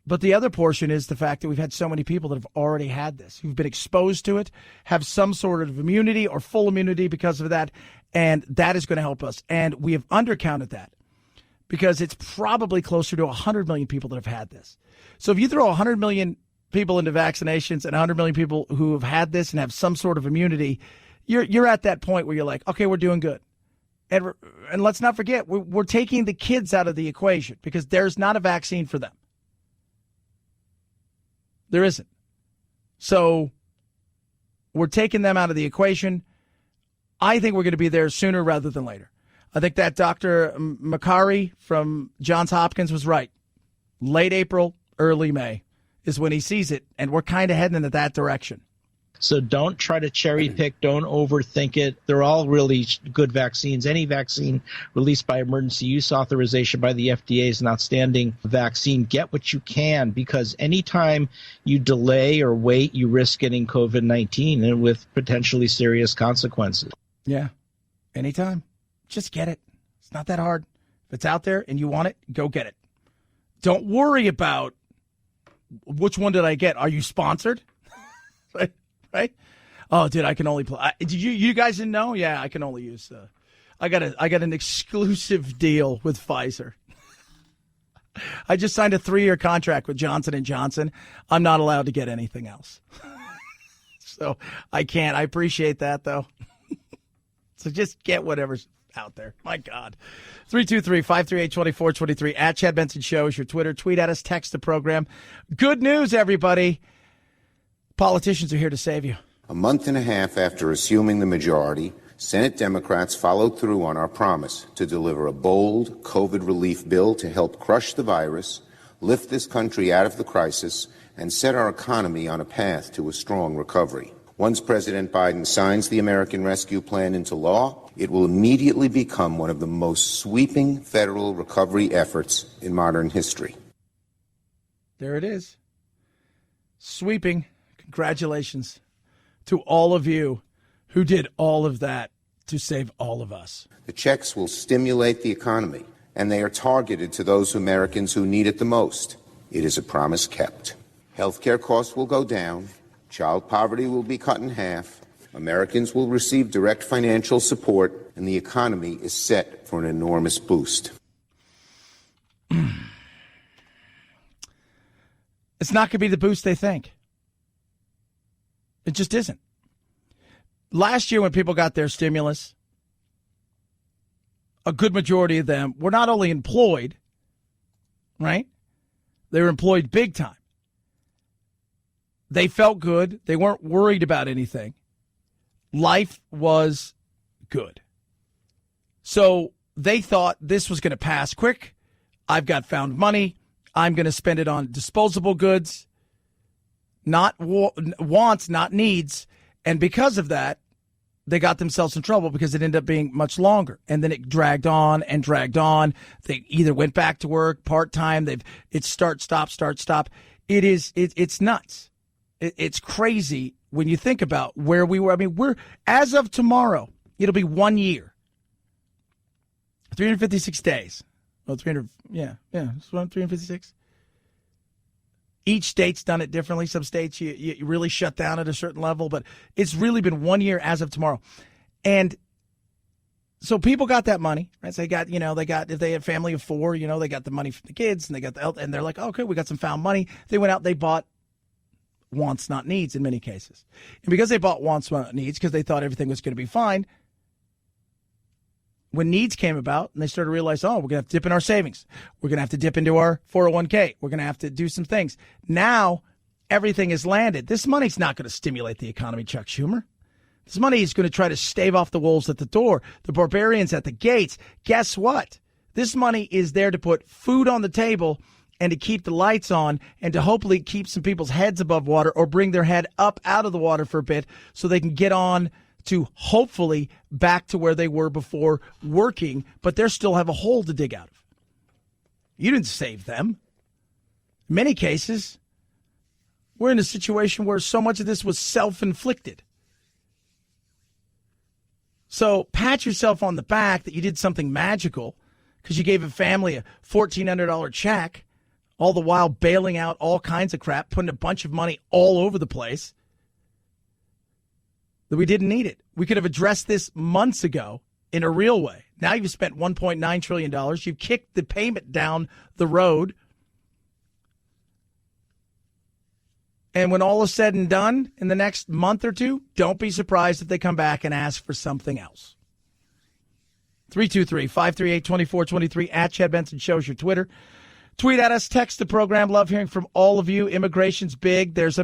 But the other portion is the fact that we've had so many people that have already had this, who've been exposed to it, have some sort of immunity or full immunity because of that, and that is going to help us. And we have undercounted that because it's probably closer to 100 million people that have had this. So if you throw 100 million people into vaccinations and 100 million people who have had this and have some sort of immunity, you're at that point where you're like, okay, we're doing good. And let's not forget, we're taking the kids out of the equation because there's not a vaccine for them. There isn't. So we're taking them out of the equation. I think we're going to be there sooner rather than later. I think that Dr. Makary from Johns Hopkins was right. Late April, early May is when he sees it, and we're kind of heading in that direction. So don't try to cherry pick. Don't overthink it. They're all really good vaccines. Any vaccine released by emergency use authorization by the FDA is an outstanding vaccine. Get what you can, because anytime you delay or wait, you risk getting COVID-19 and with potentially serious consequences. Yeah. Anytime. Just get it. It's not that hard. If it's out there and you want it, go get it. Don't worry about which one did I get. Are you sponsored? Right? Oh, dude, I can only play. Did you guys didn't know? Yeah, I can only use. I got an exclusive deal with Pfizer. I just signed a 3-year contract with Johnson & Johnson. I'm not allowed to get anything else. So I can't. I appreciate that, though. So just get whatever's out there. My God. 323-538-2423 at Chad Benson Show is your Twitter. Tweet at us. Text the program. Good news, everybody. Politicians are here to save you. A month and a half after assuming the majority, Senate Democrats followed through on our promise to deliver a bold COVID relief bill to help crush the virus, lift this country out of the crisis, and set our economy on a path to a strong recovery. Once President Biden signs the American Rescue Plan into law, it will immediately become one of the most sweeping federal recovery efforts in modern history. There it is. Sweeping. Congratulations to all of you who did all of that to save all of us. The checks will stimulate the economy, and they are targeted to those Americans who need it the most. It is a promise kept. Healthcare costs will go down. Child poverty will be cut in half. Americans will receive direct financial support, and the economy is set for an enormous boost. It's not going to be the boost they think. It just isn't. Last year when people got their stimulus, a good majority of them were not only employed, right? They were employed big time. They felt good. They weren't worried about anything. Life was good. So they thought this was going to pass quick. I've got found money. I'm going to spend it on disposable goods. Not wants, not needs. And because of that, they got themselves in trouble because it ended up being much longer. And then it dragged on and dragged on. They either went back to work part-time. It's start, stop. It's nuts. It's crazy when you think about where we were. I mean, as of tomorrow, it'll be 1 year. 356 days. Well, 300, it's 356. Each state's done it differently. Some states you really shut down at a certain level, but it's really been 1 year as of tomorrow. And so people got that money, right? So if they had a family of four, they got the money from the kids and they got the health, and they're like, okay, we got some found money. They went out, they bought wants, not needs in many cases. And because they bought wants, not needs, because they thought everything was going to be fine, when needs came about and they started to realize, we're going to have to dip in our savings. We're going to have to dip into our 401k. We're going to have to do some things. Now everything is landed. This money's not going to stimulate the economy, Chuck Schumer. This money is going to try to stave off the wolves at the door, the barbarians at the gates. Guess what? This money is there to put food on the table and to keep the lights on and to hopefully keep some people's heads above water or bring their head up out of the water for a bit so they can get on to hopefully back to where they were before working, but they still have a hole to dig out of. You didn't save them. In many cases, we're in a situation where so much of this was self-inflicted. So pat yourself on the back that you did something magical because you gave a family a $1,400 check, all the while bailing out all kinds of crap, putting a bunch of money all over the place. That we didn't need it. We could have addressed this months ago in a real way. Now you've spent $1.9 trillion. You've kicked the payment down the road. And when all is said and done in the next month or two, don't be surprised if they come back and ask for something else. 323-538-2423 at Chad Benson Show's your Twitter. Tweet at us, text the program. Love hearing from all of you. Immigration's big. It's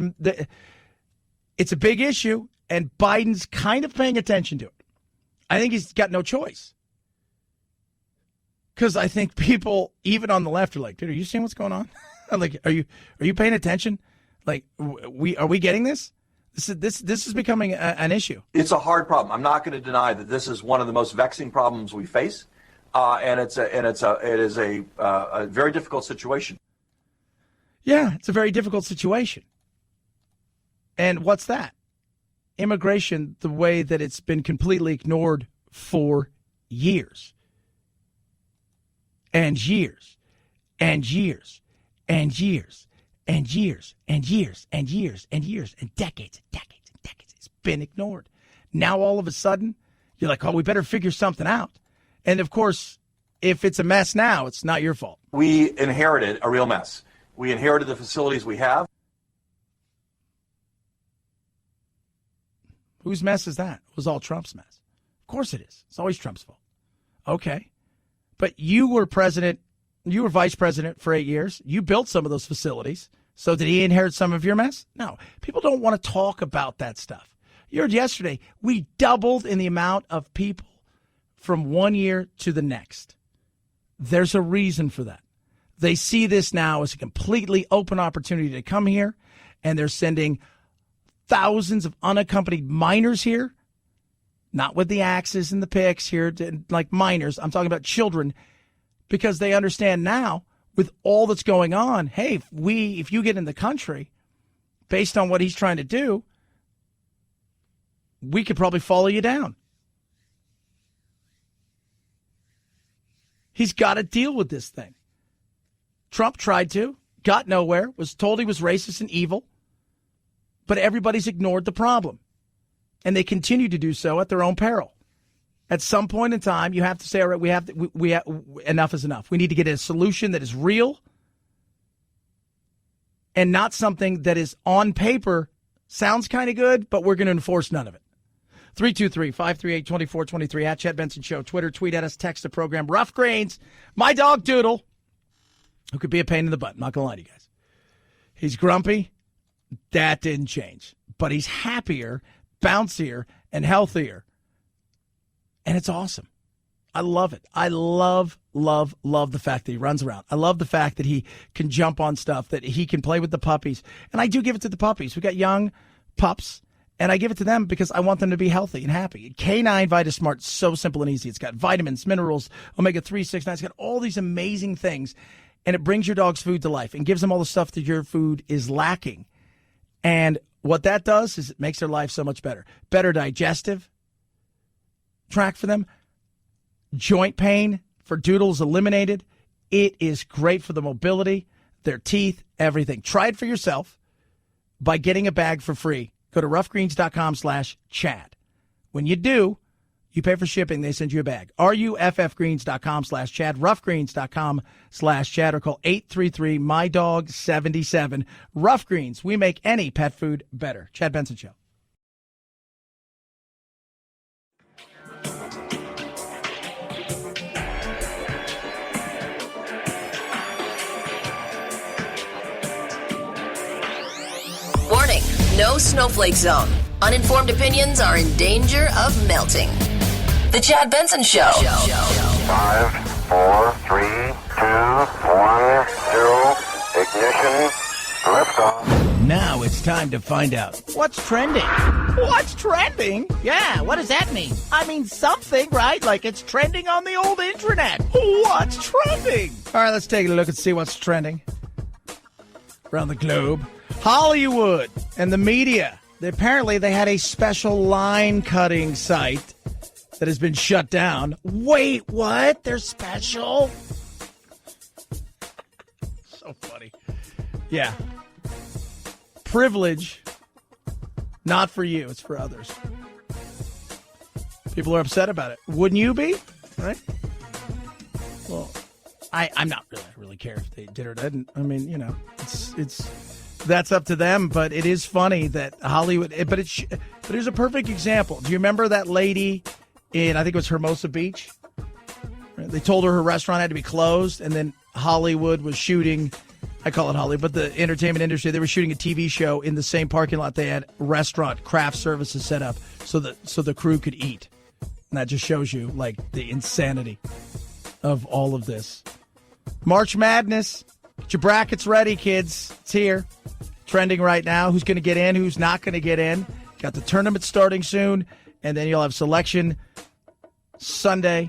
a big issue. And Biden's kind of paying attention to it. I think he's got no choice. Because I think people, even on the left, are like, dude, are you seeing what's going on? Like, are you paying attention? Like, are we getting this? This is becoming an issue. It's a hard problem. I'm not going to deny that this is one of the most vexing problems we face, and it is a very difficult situation. Yeah, it's a very difficult situation. And what's that? Immigration, the way that it's been completely ignored for years and years and years and years and years and years and years and years and decades and decades and decades. It's been ignored. Now all of a sudden, you're like, we better figure something out. And of course, if it's a mess now, it's not your fault. We inherited a real mess. We inherited the facilities we have. Whose mess is that? It was all Trump's mess. Of course it is. It's always Trump's fault. Okay. But you were vice president for 8 years. You built some of those facilities. So did he inherit some of your mess? No. People don't want to talk about that stuff. You heard yesterday, we doubled in the amount of people from 1 year to the next. There's a reason for that. They see this now as a completely open opportunity to come here, and they're sending thousands of unaccompanied minors here, not with the axes and the picks here, like minors. I'm talking about children, because they understand now with all that's going on, hey, if you get in the country based on what he's trying to do, we could probably follow you down. He's got to deal with this thing. Trump tried to, got nowhere, was told he was racist and evil. But everybody's ignored the problem, and they continue to do so at their own peril. At some point in time, you have to say, all right, enough is enough. We need to get a solution that is real and not something that is on paper, sounds kind of good, but we're going to enforce none of it. 323-538-2423 at Chad Benson Show. Twitter, tweet at us, text the program. Rough Grains, my dog Doodle, who could be a pain in the butt. Not going to lie to you guys. He's grumpy. That didn't change. But he's happier, bouncier, and healthier. And it's awesome. I love it. I love the fact that he runs around. I love the fact that he can jump on stuff, that he can play with the puppies. And I do give it to the puppies. We got young pups, and I give it to them because I want them to be healthy and happy. K9 VitaSmart, so simple and easy. It's got vitamins, minerals, omega-3, 6, 9. It's got all these amazing things, and it brings your dog's food to life and gives them all the stuff that your food is lacking. And what that does is it makes their life so much better. Better digestive tract for them. Joint pain for Doodles eliminated. It is great for the mobility, their teeth, everything. Try it for yourself by getting a bag for free. Go to roughgreens.com/Chad. When you do, you pay for shipping. They send you a bag. ruffgreens.com/Chad. Roughgreens.com/Chad or call 833-MyDog77. Rough Greens. We make any pet food better. Chad Benson Show. Warning, no snowflake zone. Uninformed opinions are in danger of melting. The Chad Benson Show. 5, 4, 3, 2, 1, 0, ignition, liftoff. Now it's time to find out what's trending. What's trending? Yeah, what does that mean? I mean something, right? Like it's trending on the old internet. What's trending? All right, let's take a look and see what's trending around the globe. Hollywood and the media. Apparently, they had a special line-cutting site that has been shut down. Wait, what? They're special? So funny. Yeah. Privilege, not for you. It's for others. People are upset about it. Wouldn't you be? Right? Well, I'm not really. I really care if they did or didn't. I mean, you know, it's that's up to them. But it is funny that Hollywood. But here's a perfect example. Do you remember that lady in, I think it was Hermosa Beach? They told her restaurant had to be closed, and then Hollywood was shooting. I call it Hollywood, but the entertainment industry, they were shooting a TV show in the same parking lot. They had restaurant craft services set up so the crew could eat. And that just shows you, like, the insanity of all of this. March Madness. Get your brackets ready, kids. It's here. Trending right now. Who's going to get in? Who's not going to get in? Got the tournament starting soon. And then you'll have selection Sunday.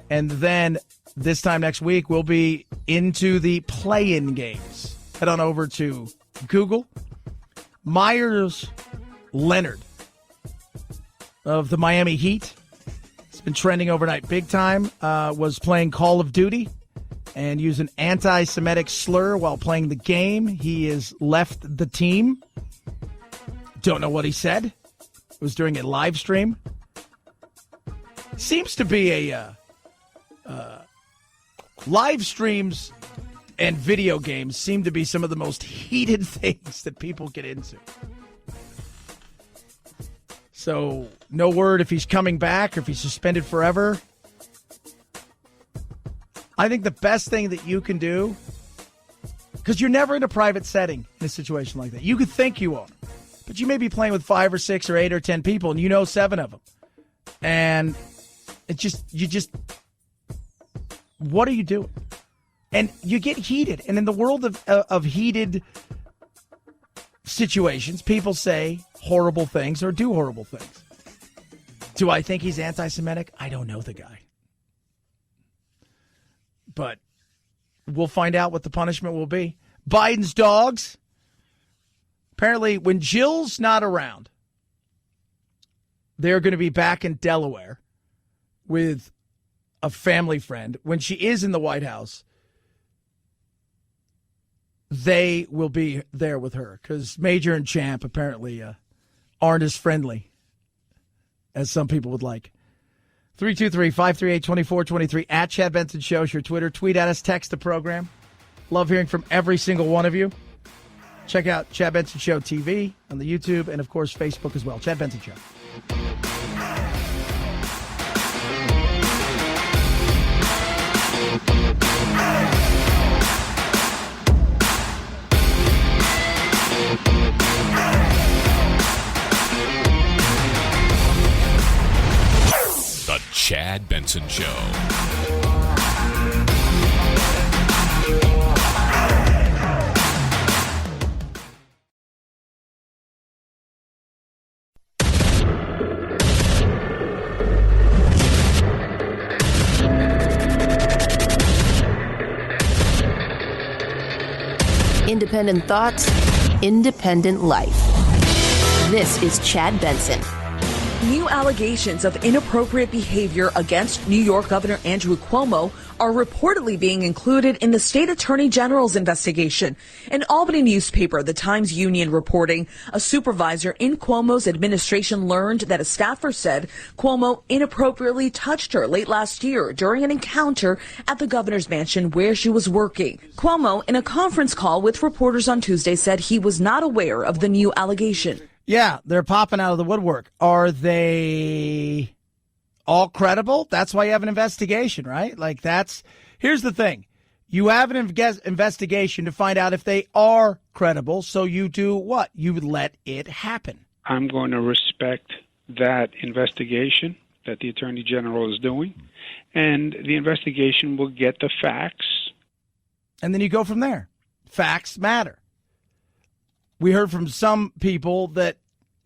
And then this time next week, we'll be into the play-in games. Head on over to Google. Myers Leonard of the Miami Heat. It's been trending overnight big time. Was playing Call of Duty and used an anti-Semitic slur while playing the game. He has left the team. Don't know what he said. It was during a live stream. Seems to be a live streams and video games seem to be some of the most heated things that people get into. So, no word if he's coming back or if he's suspended forever. I think the best thing that you can do, because you're never in a private setting in a situation like that. You could think you are, but you may be playing with 5 or 6 or 8 or 10 people, and you know 7 of them. And what are you doing? And you get heated. And in the world of heated situations, people say horrible things or do horrible things. Do I think he's anti-Semitic? I don't know the guy. But we'll find out what the punishment will be. Biden's dogs. Apparently, when Jill's not around, they're going to be back in Delaware with a family friend. When she is in the White House, they will be there with her because Major and Champ apparently aren't as friendly as some people would like. 323-538-2423 at Chad Benson Show is your Twitter. Tweet at us, text the program. Love hearing from every single one of you. Check out Chad Benson Show TV on the YouTube and, of course, Facebook as well. Chad Benson Show. The Chad Benson Show. Independent thoughts, independent life. This is Chad Benson. New allegations of inappropriate behavior against New York Governor Andrew Cuomo are reportedly being included in the state attorney general's investigation. An Albany newspaper, the Times-Union, reporting a supervisor in Cuomo's administration learned that a staffer said Cuomo inappropriately touched her late last year during an encounter at the governor's mansion where she was working. Cuomo, in a conference call with reporters on Tuesday, said he was not aware of the new allegation. Yeah, they're popping out of the woodwork. Are they all credible? That's why you have an investigation, right? Here's the thing. You have an investigation to find out if they are credible. So you do what? You let it happen. I'm going to respect that investigation that the Attorney General is doing, and the investigation will get the facts. And then you go from there. Facts matter. We heard from some people that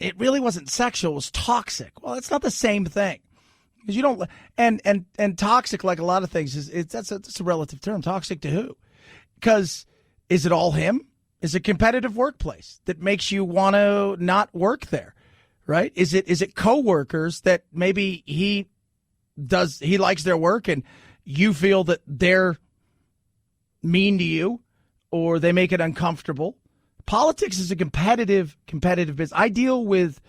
it really wasn't sexual, it was toxic. Well, it's not the same thing. Because you don't, and toxic, like a lot of things, that's a relative term. Toxic to who? Because is it all him? Is it a competitive workplace that makes you want to not work there, right? Is it coworkers that maybe he likes their work and you feel that they're mean to you or they make it uncomfortable? Politics is a competitive business. I deal with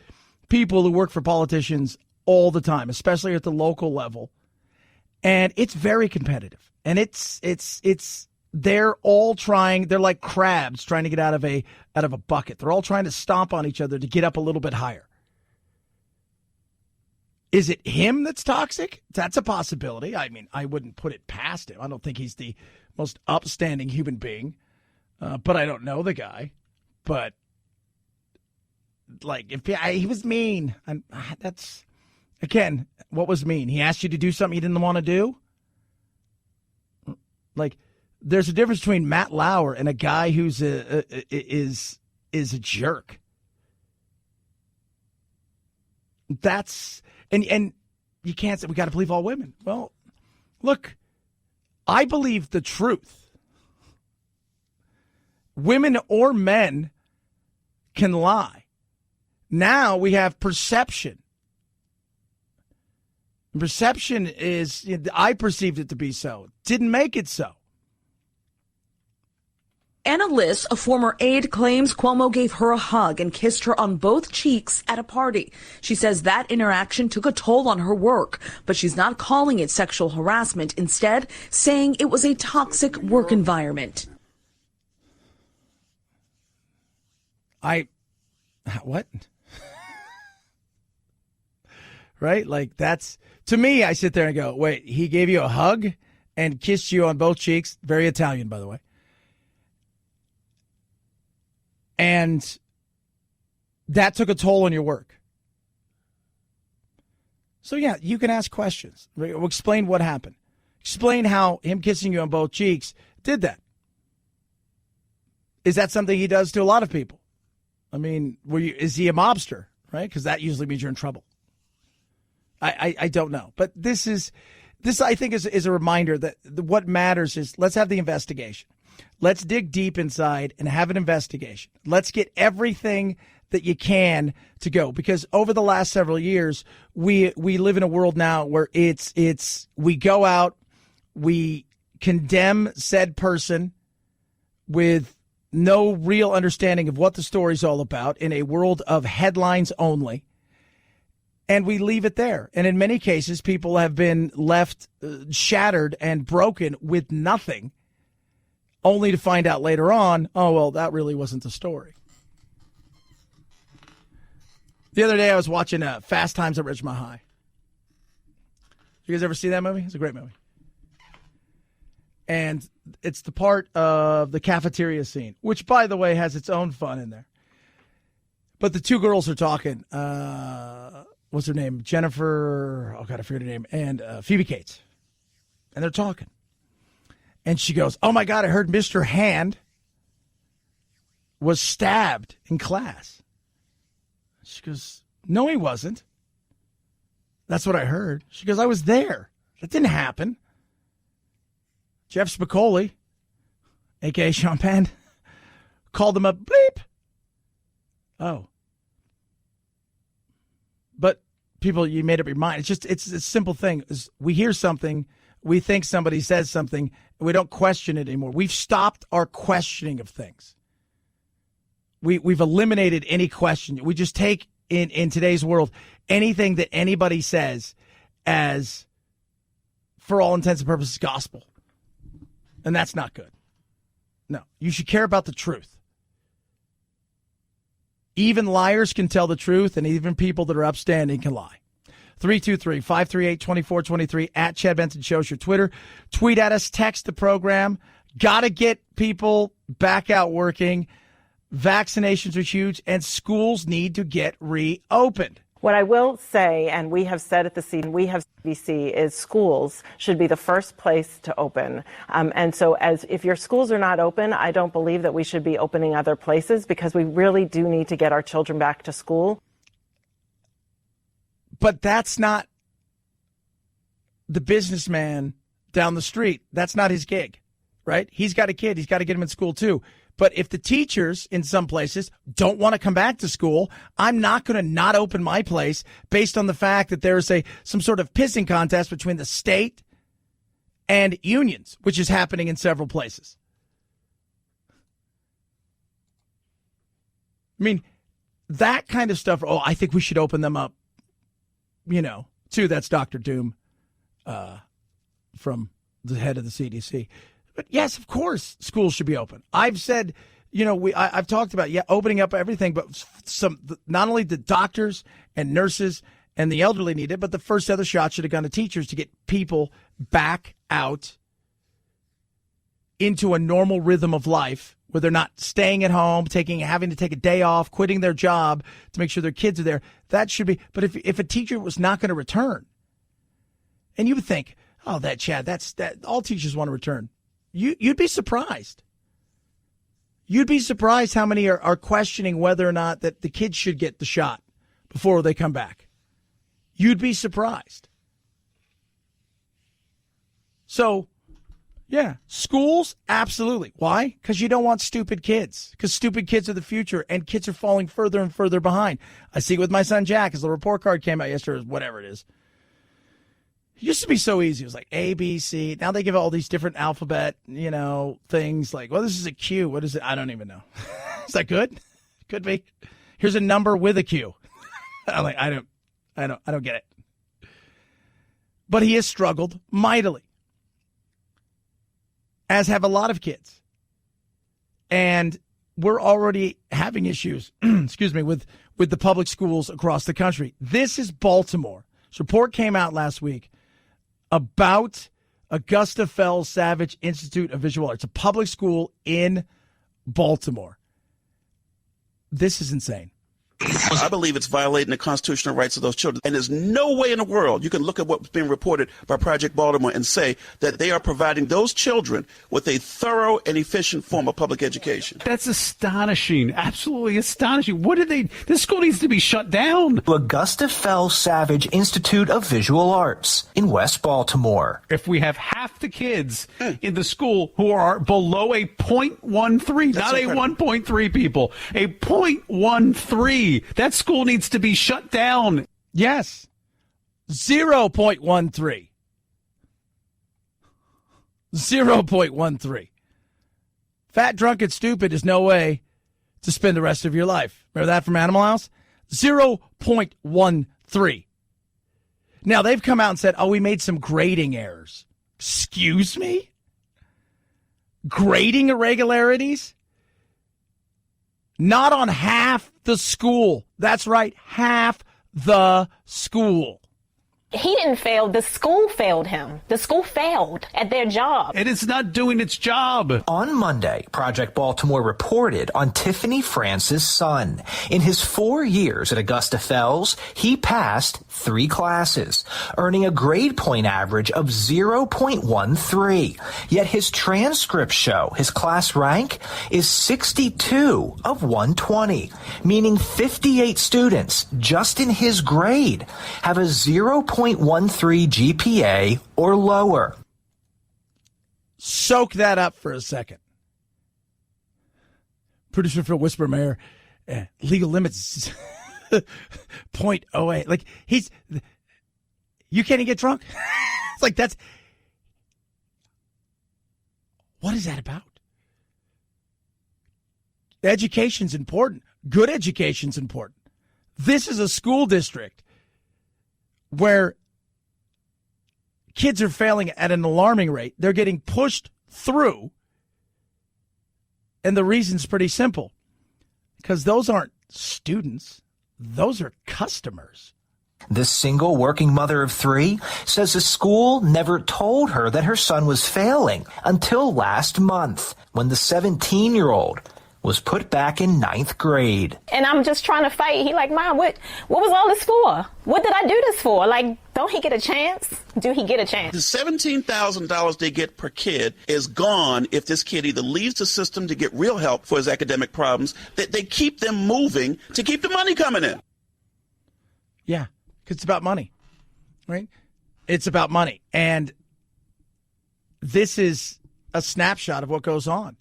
people who work for politicians all the time, especially at the local level. And it's very competitive. And they're all trying, they're like crabs trying to get out of a bucket. They're all trying to stomp on each other to get up a little bit higher. Is it him that's toxic? That's a possibility. I mean, I wouldn't put it past him. I don't think he's the most upstanding human being. But I don't know the guy. But, if he was mean, that's, again, what was mean? He asked you to do something you didn't want to do? There's a difference between Matt Lauer and a guy who's is a jerk. That's, and you can't say we got to believe all women. Well, look, I believe the truth. Women or men can lie. Now we have perception. Perception is, I perceived it to be so. Didn't make it so. Anna Liss, a former aide, claims Cuomo gave her a hug and kissed her on both cheeks at a party. She says that interaction took a toll on her work, but she's not calling it sexual harassment, instead saying it was a toxic work environment. What? Right? That's, to me, I sit there and go, wait, he gave you a hug and kissed you on both cheeks. Very Italian, by the way. And that took a toll on your work. So, yeah, you can ask questions. Explain what happened. Explain how him kissing you on both cheeks did that. Is that something he does to a lot of people? I mean, is he a mobster, right? Because that usually means you're in trouble. I don't know. But this I think is a reminder that what matters is let's have the investigation. Let's dig deep inside and have an investigation. Let's get everything that you can to go. Because over the last several years, we live in a world now where we go out, we condemn said person with no real understanding of what the story's all about in a world of headlines only. And we leave it there. And in many cases, people have been left shattered and broken with nothing, only to find out later on, oh, well, that really wasn't the story. The other day I was watching Fast Times at Ridgemont High. You guys ever see that movie? It's a great movie. And it's the part of the cafeteria scene, which, by the way, has its own fun in there. But the two girls are talking. What's her name? Jennifer. Oh, God, I forget her name. And Phoebe Cates. And they're talking. And she goes, oh, my God, I heard Mr. Hand was stabbed in class. She goes, no, he wasn't. That's what I heard. She goes, I was there. That didn't happen. Jeff Spicoli, a.k.a. Sean Penn, called him up, bleep. Oh. But people, you made up your mind. It's a simple thing. We hear something, we think somebody says something, and we don't question it anymore. We've stopped our questioning of things. We've eliminated any question. We just take, in today's world, anything that anybody says as, for all intents and purposes, gospel. And that's not good. No, you should care about the truth. Even liars can tell the truth, and even people that are upstanding can lie. 323-538-2423 at Chad Benson Show's your Twitter. Tweet at us, text the program. Got to get people back out working. Vaccinations are huge, and schools need to get reopened. What I will say, and we have said at the CDC, is schools should be the first place to open. And so if your schools are not open, I don't believe that we should be opening other places, because we really do need to get our children back to school. But that's not the businessman down the street. That's not his gig, right? He's got a kid. He's got to get him in school too. But if the teachers in some places don't want to come back to school, I'm not going to not open my place based on the fact that there's some sort of pissing contest between the state and unions, which is happening in several places. I mean, that kind of stuff. Oh, I think we should open them up. Too. That's Dr. Doom from the head of the CDC. But yes, of course, schools should be open. I've said, I've talked about, opening up everything, but not only the doctors and nurses and the elderly need it, but the first other shot should have gone to teachers to get people back out into a normal rhythm of life where they're not staying at home, having to take a day off, quitting their job to make sure their kids are there. That should be. But if a teacher was not going to return, and you would think, oh, that Chad, that all teachers want to return. You'd be surprised. You'd be surprised how many are questioning whether or not that the kids should get the shot before they come back. You'd be surprised. So, yeah, schools, absolutely. Why? Because you don't want stupid kids. Because stupid kids are the future, and kids are falling further and further behind. I see it with my son Jack. As the report card came out yesterday, whatever it is. It used to be so easy. It was like A, B, C. Now they give all these different alphabet, things like, well, this is a Q. What is it? I don't even know. Is that good? Could be. Here's a number with a Q. I'm like, I don't get it. But he has struggled mightily, as have a lot of kids. And we're already having issues, with the public schools across the country. This is Baltimore. This report came out last week about Augusta Fells Savage Institute of Visual Arts, a public school in Baltimore. This is insane. I believe it's violating the constitutional rights of those children. And there's no way in the world you can look at what's being reported by Project Baltimore and say that they are providing those children with a thorough and efficient form of public education. That's astonishing. Absolutely astonishing. This school needs to be shut down. Augusta Fells Savage Institute of Visual Arts in West Baltimore. If we have half the kids in the school who are below a 0.13, not a 1.3 people, a 0.13, that school needs to be shut down. Yes. 0.13. 0.13. Fat, drunk, and stupid is no way to spend the rest of your life. Remember that from Animal House? 0.13. Now, they've come out and said, we made some grading errors. Excuse me? Grading irregularities? Not on half the school. That's right, half the school. He didn't fail. The school failed him. The school failed at their job. And it's not doing its job. On Monday, Project Baltimore reported on Tiffany France's son. In his 4 years at Augusta Fells, he passed 3 classes, earning a grade point average of 0.13. Yet his transcripts show his class rank is 62 of 120, meaning 58 students just in his grade have a 0.13 GPA or lower. Soak that up for a second. Producer Phil Whisper Mayor Legal limits 0.08. Like, you can't even get drunk. It's like, what is that about? Education's important. Good education's important. This is a school district where kids are failing at an alarming rate. They're getting pushed through. And the reason's pretty simple. Because those aren't students. Those are customers. This single working mother of 3 says the school never told her that her son was failing until last month when the 17-year-old was put back in 9th grade. And I'm just trying to fight. He like, Mom, what was all this for? What did I do this for? Like, don't he get a chance? Do he get a chance? The $17,000 they get per kid is gone if this kid either leaves the system to get real help for his academic problems, that they keep them moving to keep the money coming in. Yeah, because it's about money, right? It's about money. And this is a snapshot of what goes on.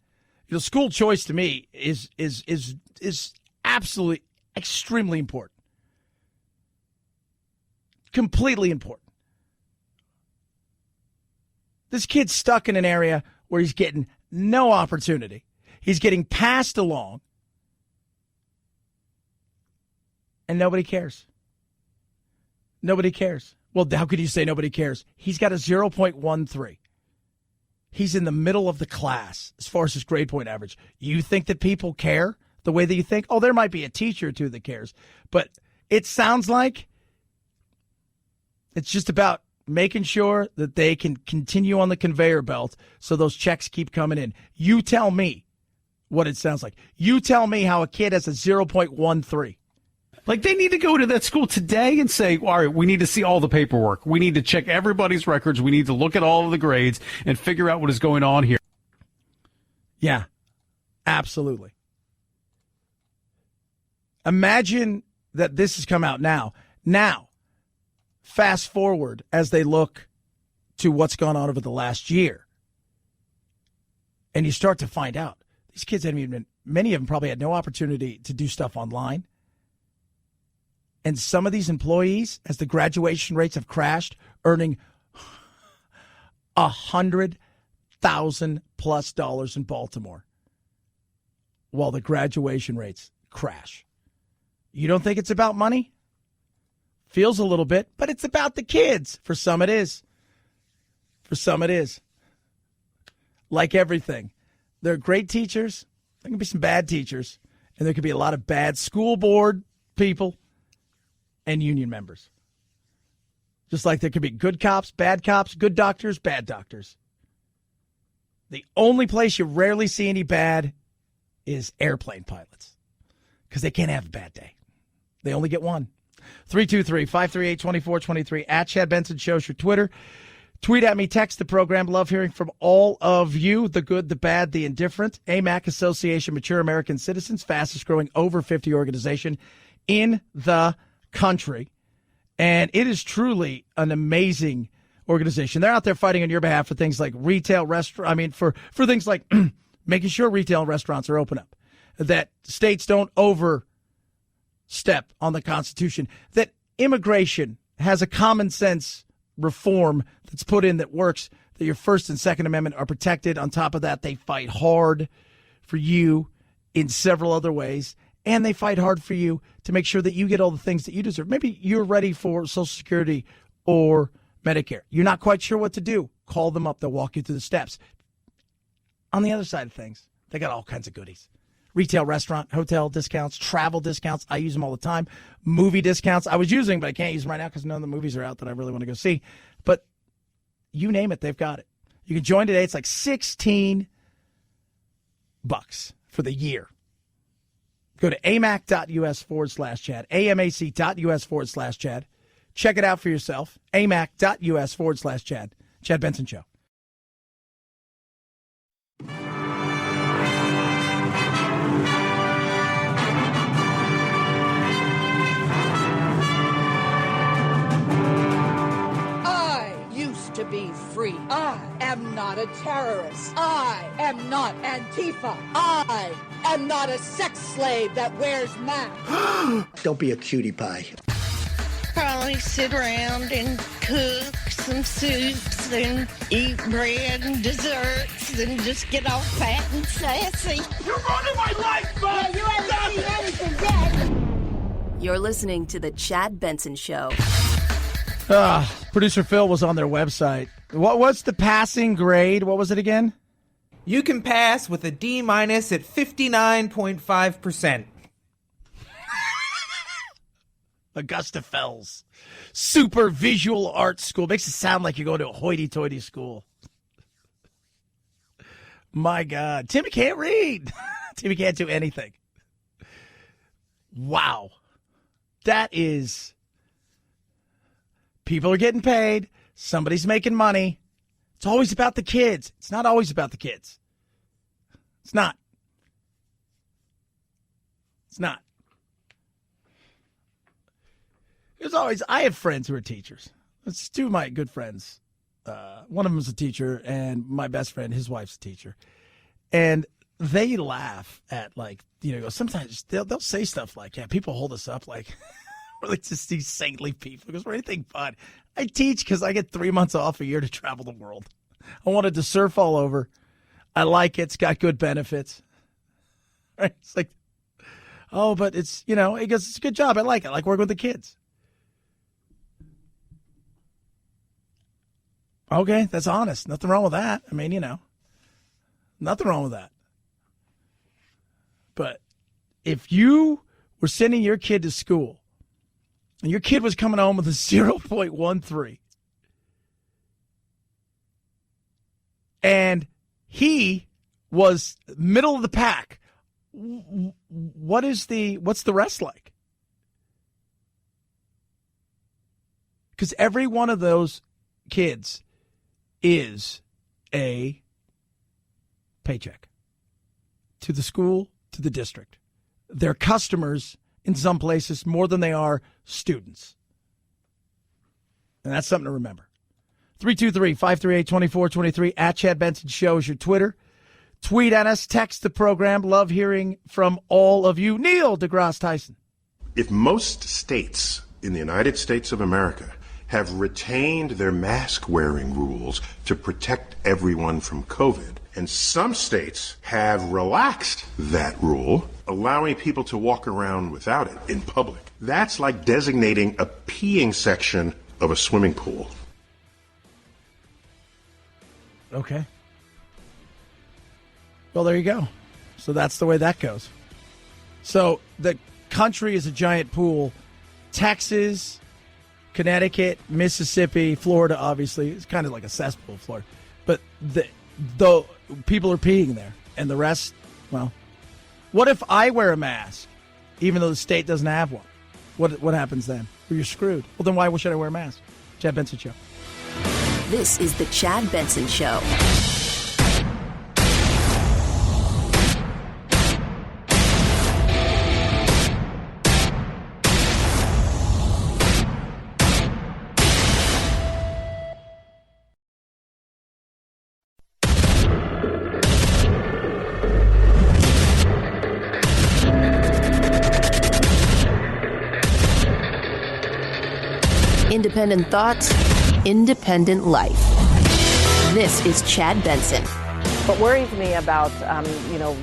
School choice to me is absolutely extremely important. Completely important. This kid's stuck in an area where he's getting no opportunity. He's getting passed along. And nobody cares. Nobody cares. Well, how could you say nobody cares? He's got a 0.13. He's in the middle of the class as far as his grade point average. You think that people care the way that you think? Oh, there might be a teacher or two that cares. But it sounds like it's just about making sure that they can continue on the conveyor belt so those checks keep coming in. You tell me what it sounds like. You tell me how a kid has a 0.13. Like, they need to go to that school today and say, all right, we need to see all the paperwork. We need to check everybody's records. We need to look at all of the grades and figure out what is going on here. Yeah, absolutely. Imagine that this has come out now. Now, fast forward as they look to what's gone on over the last year. And you start to find out these kids hadn't even, many of them probably had no opportunity to do stuff online. And some of these employees, as the graduation rates have crashed, earning $100,000+ in Baltimore, while the graduation rates crash. You don't think it's about money? Feels a little bit, but it's about the kids. For some it is. For some it is. Like everything. There are great teachers. There can be some bad teachers. And there could be a lot of bad school board people and union members. Just like there could be good cops, good doctors, bad doctors. The only place you rarely see any bad is airplane pilots, because they can't have a bad day. They only get one. 323-538-2423 at Chad Benson Show's your Twitter. Tweet at me, text the program. Love hearing from all of you, the good, the bad, the indifferent. AMAC Association Mature American Citizens, fastest growing over 50 organization in the country. And it is truly an amazing organization. They're out there fighting on your behalf for things like retail, restaurant. For things like making sure retail and restaurants are open up, that states don't overstep on the Constitution, that immigration has a common sense reform that's put in that works, that your First and Second Amendment are protected. On top of that, they fight hard for you in several other ways. And they fight hard for you to make sure that you get all the things that you deserve. Maybe you're ready for Social Security or Medicare. You're not quite sure what to do. Call them up. They'll walk you through the steps. On the other side of things, they got all kinds of goodies. Retail, restaurant, hotel discounts, travel discounts. I use them all the time. Movie discounts. I was using, but I can't use them right now because none of the movies are out that I really want to go see. But you name it, they've got it. You can join today. It's like $16 for the year. Go to amac.us/Chad, amac.us/Chad. Check it out for yourself. amac.us/Chad. Chad Benson Show. I used to be free. I am not not a terrorist. I am not Antifa. I am not a sex slave that wears masks. Don't be a cutie pie. Probably sit around and cook some soups and eat bread and desserts and just get all fat and sassy. You're ruining my life, Bob! Yeah, you haven't seen anything yet. You're listening to The Chad Benson Show. Producer Phil was on their website. What's the passing grade? What was it again? You can pass with a D- at 59.5%. Augusta Fells. Super visual arts school. Makes it sound like you're going to a hoity-toity school. My God. Timmy can't read. Timmy can't do anything. Wow. That is... People are getting paid. Somebody's making money. It's always about the kids. It's not always about the kids. It's not. It's not. There's always, I have friends who are teachers. It's two of my good friends. One of them is a teacher, and my best friend, his wife's a teacher. And they laugh at, like, you know, sometimes they'll say stuff like, yeah, people hold us up like, we're like just these saintly people. Because we're anything but. I teach because I get 3 months off a year to travel the world. I wanted to surf all over. I like it. It's got good benefits. Right? It's like, oh, but it's, you know, it goes, it's a good job. I like it. I like working with the kids. Okay, that's honest. Nothing wrong with that. I mean, you know, nothing wrong with that. But if you were sending your kid to school and your kid was coming home with a 0.13 and he was middle of the pack, what's the rest like? Because every one of those kids is a paycheck to the school, to the district. They're customers in some places more than they are students. And that's something to remember. 323-538-2423 at Chad Benson Show is your Twitter. Tweet at us, text the program. Love hearing from all of you. Neil deGrasse Tyson. If most states in the United States of America have retained their mask-wearing rules to protect everyone from COVID, and some states have relaxed that rule, allowing people to walk around without it in public, that's like designating a peeing section of a swimming pool. Okay. Well, there you go. So that's the way that goes. So the country is a giant pool. Texas, Connecticut, Mississippi, Florida, obviously. It's kind of like a cesspool, Florida. But the people are peeing there. And the rest, well, what if I wear a mask, even though the state doesn't have one? What happens then? Well, you're screwed. Well, then why should I wear a mask? Chad Benson Show. This is the Chad Benson Show. Independent thoughts, independent life. This is Chad Benson. What worries me about,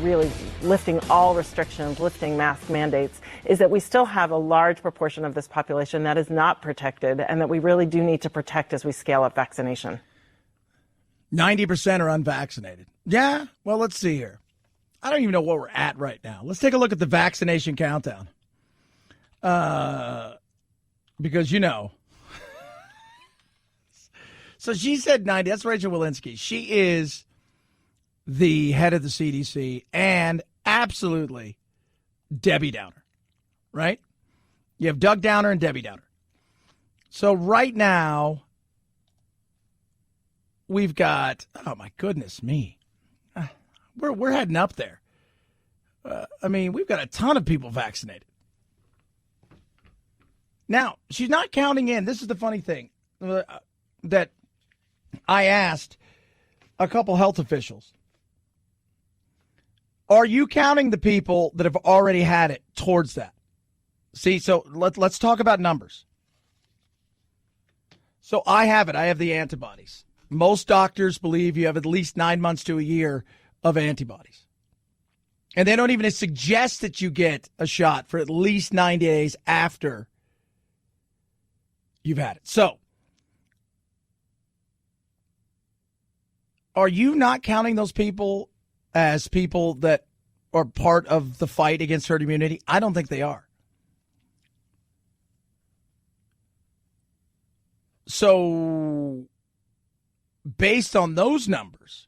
really lifting all restrictions, lifting mask mandates, is that we still have a large proportion of this population that is not protected and that we really do need to protect as we scale up vaccination. 90% are unvaccinated. Yeah, well, let's see here. I don't even know what we're at right now. Let's take a look at the vaccination countdown. Because, you know. So she said 90. That's Rachel Walensky. She is the head of the CDC and absolutely Debbie Downer, right? You have Doug Downer and Debbie Downer. So right now, we've got, oh my goodness me, we're heading up there. We've got a ton of people vaccinated. Now, she's not counting in. This is the funny thing that I asked a couple health officials. Are you counting the people that have already had it towards that? See, so let's talk about numbers. So I have it. I have the antibodies. Most doctors believe you have at least 9 months to a year of antibodies. And they don't even suggest that you get a shot for at least 90 days after you've had it. So, are you not counting those people as people that are part of the fight against herd immunity? I don't think they are. So, based on those numbers,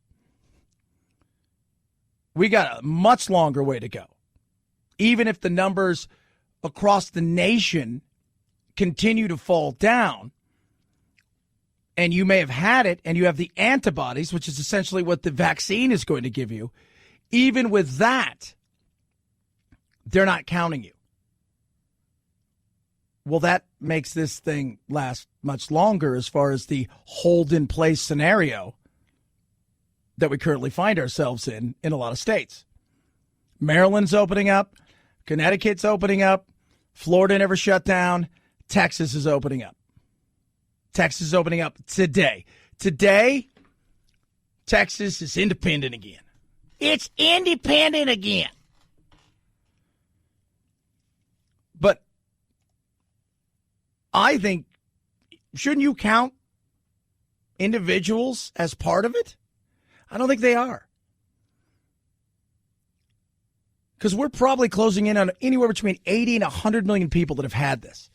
we got a much longer way to go. Even if the numbers across the nation continue to fall down, and you may have had it and you have the antibodies, which is essentially what the vaccine is going to give you, even with that, they're not counting you. Well, that makes this thing last much longer as far as the hold-in-place scenario that we currently find ourselves in a lot of states. Maryland's opening up. Connecticut's opening up. Florida never shut down. Texas is opening up. Texas is opening up today. Today, Texas is independent again. It's independent again. But I think, shouldn't you count individuals as part of it? I don't think they are. Because we're probably closing in on anywhere between 80 and 100 million people that have had this.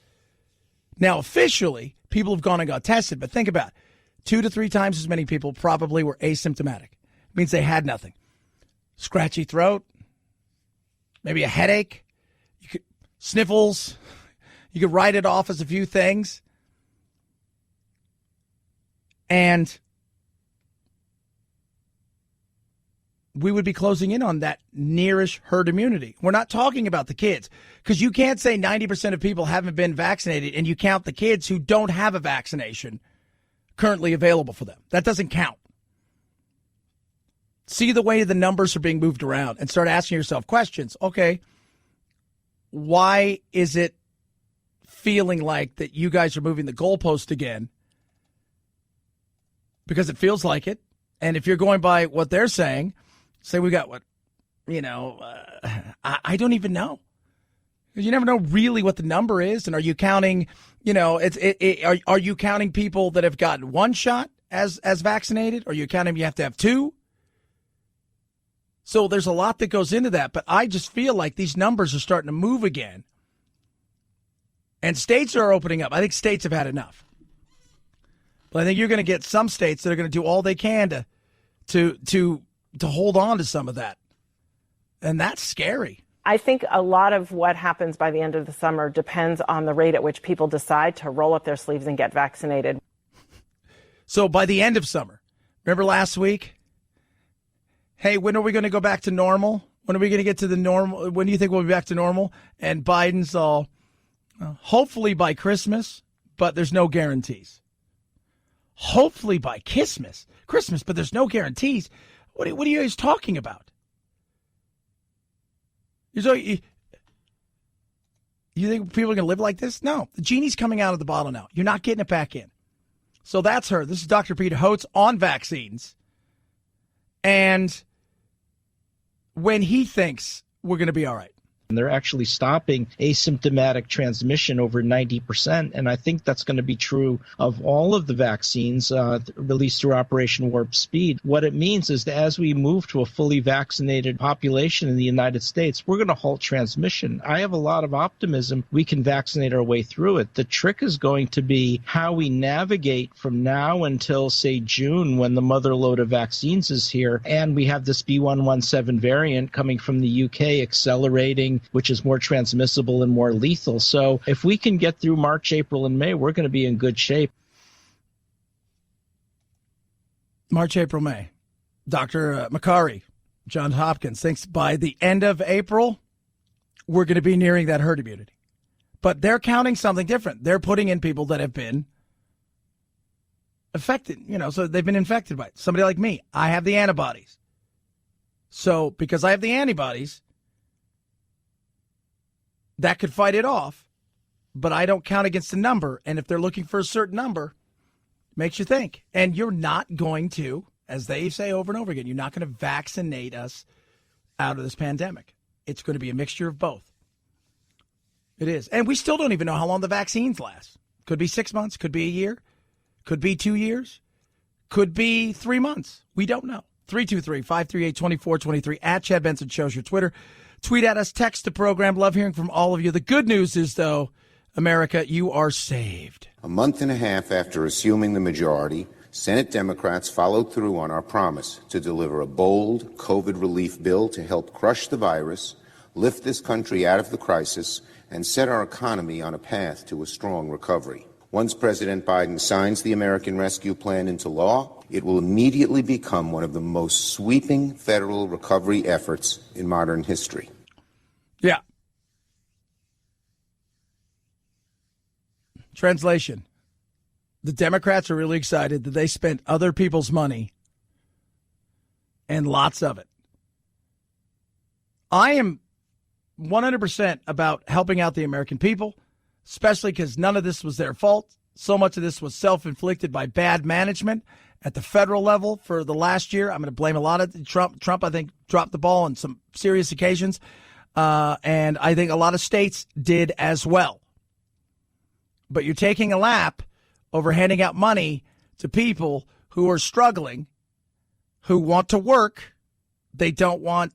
Now, officially, people have gone and got tested, but think about it. 2 to 3 times as many people probably were asymptomatic. It means they had nothing. Scratchy throat, maybe a headache, sniffles. You could write it off as a few things. And we would be closing in on that nearish herd immunity. We're not talking about the kids, because you can't say 90% of people haven't been vaccinated and you count the kids who don't have a vaccination currently available for them. That doesn't count. See the way the numbers are being moved around and start asking yourself questions. Okay, why is it feeling like that you guys are moving the goalpost again? Because it feels like it. And if you're going by what they're saying, say we got what, I don't even know. Because you never know really what the number is. And are you counting, are you counting people that have gotten one shot as vaccinated? Are you counting you have to have 2? So there's a lot that goes into that. But I just feel like these numbers are starting to move again. And states are opening up. I think states have had enough. But I think you're going to get some states that are going to do all they can to hold on to some of that. And that's scary. I think a lot of what happens by the end of the summer depends on the rate at which people decide to roll up their sleeves and get vaccinated. So by the end of summer, remember last week? Hey, when are we going to go back to normal? When are we going to get to the normal? When do you think we'll be back to normal? And Biden's all, hopefully by Christmas, but there's no guarantees. Hopefully by Christmas, but there's no guarantees. What are you guys talking about? You think people are going to live like this? No. The genie's coming out of the bottle now. You're not getting it back in. So that's her. This is Dr. Peter Hotz on vaccines. And when he thinks we're going to be all right. And they're actually stopping asymptomatic transmission over 90%. And I think that's going to be true of all of the vaccines released through Operation Warp Speed. What it means is that as we move to a fully vaccinated population in the United States, we're going to halt transmission. I have a lot of optimism we can vaccinate our way through it. The trick is going to be how we navigate from now until, say, June, when the mother load of vaccines is here. And we have this B117 variant coming from the UK accelerating, which is more transmissible and more lethal. So if we can get through March, April, and May, we're going to be in good shape. March, April, May. Dr. Makari, Johns Hopkins, thinks by the end of April, we're going to be nearing that herd immunity. But they're counting something different. They're putting in people that have been affected, so they've been infected by it. Somebody like me, I have the antibodies. So because I have the antibodies, that could fight it off, but I don't count against a number. And if they're looking for a certain number, it makes you think. And you're not going to, as they say over and over again, you're not going to vaccinate us out of this pandemic. It's going to be a mixture of both. It is. And we still don't even know how long the vaccines last. Could be 6 months, could be a year, could be 2 years, could be 3 months. We don't know. 323-538-2423 at Chad Benson Show's your Twitter. Tweet at us, text the program. Love hearing from all of you. The good news is, though, America, you are saved. A month and a half after assuming the majority, Senate Democrats followed through on our promise to deliver a bold COVID relief bill to help crush the virus, lift this country out of the crisis, and set our economy on a path to a strong recovery. Once President Biden signs the American Rescue Plan into law, it will immediately become one of the most sweeping federal recovery efforts in modern history. Yeah. Translation. The Democrats are really excited that they spent other people's money, and lots of it. I am 100% about helping out the American people, especially because none of this was their fault. So much of this was self-inflicted by bad management at the federal level for the last year. I'm going to blame a lot of Trump. Trump, I think, dropped the ball on some serious occasions. And I think a lot of states did as well. But you're taking a lap over handing out money to people who are struggling, who want to work. They don't want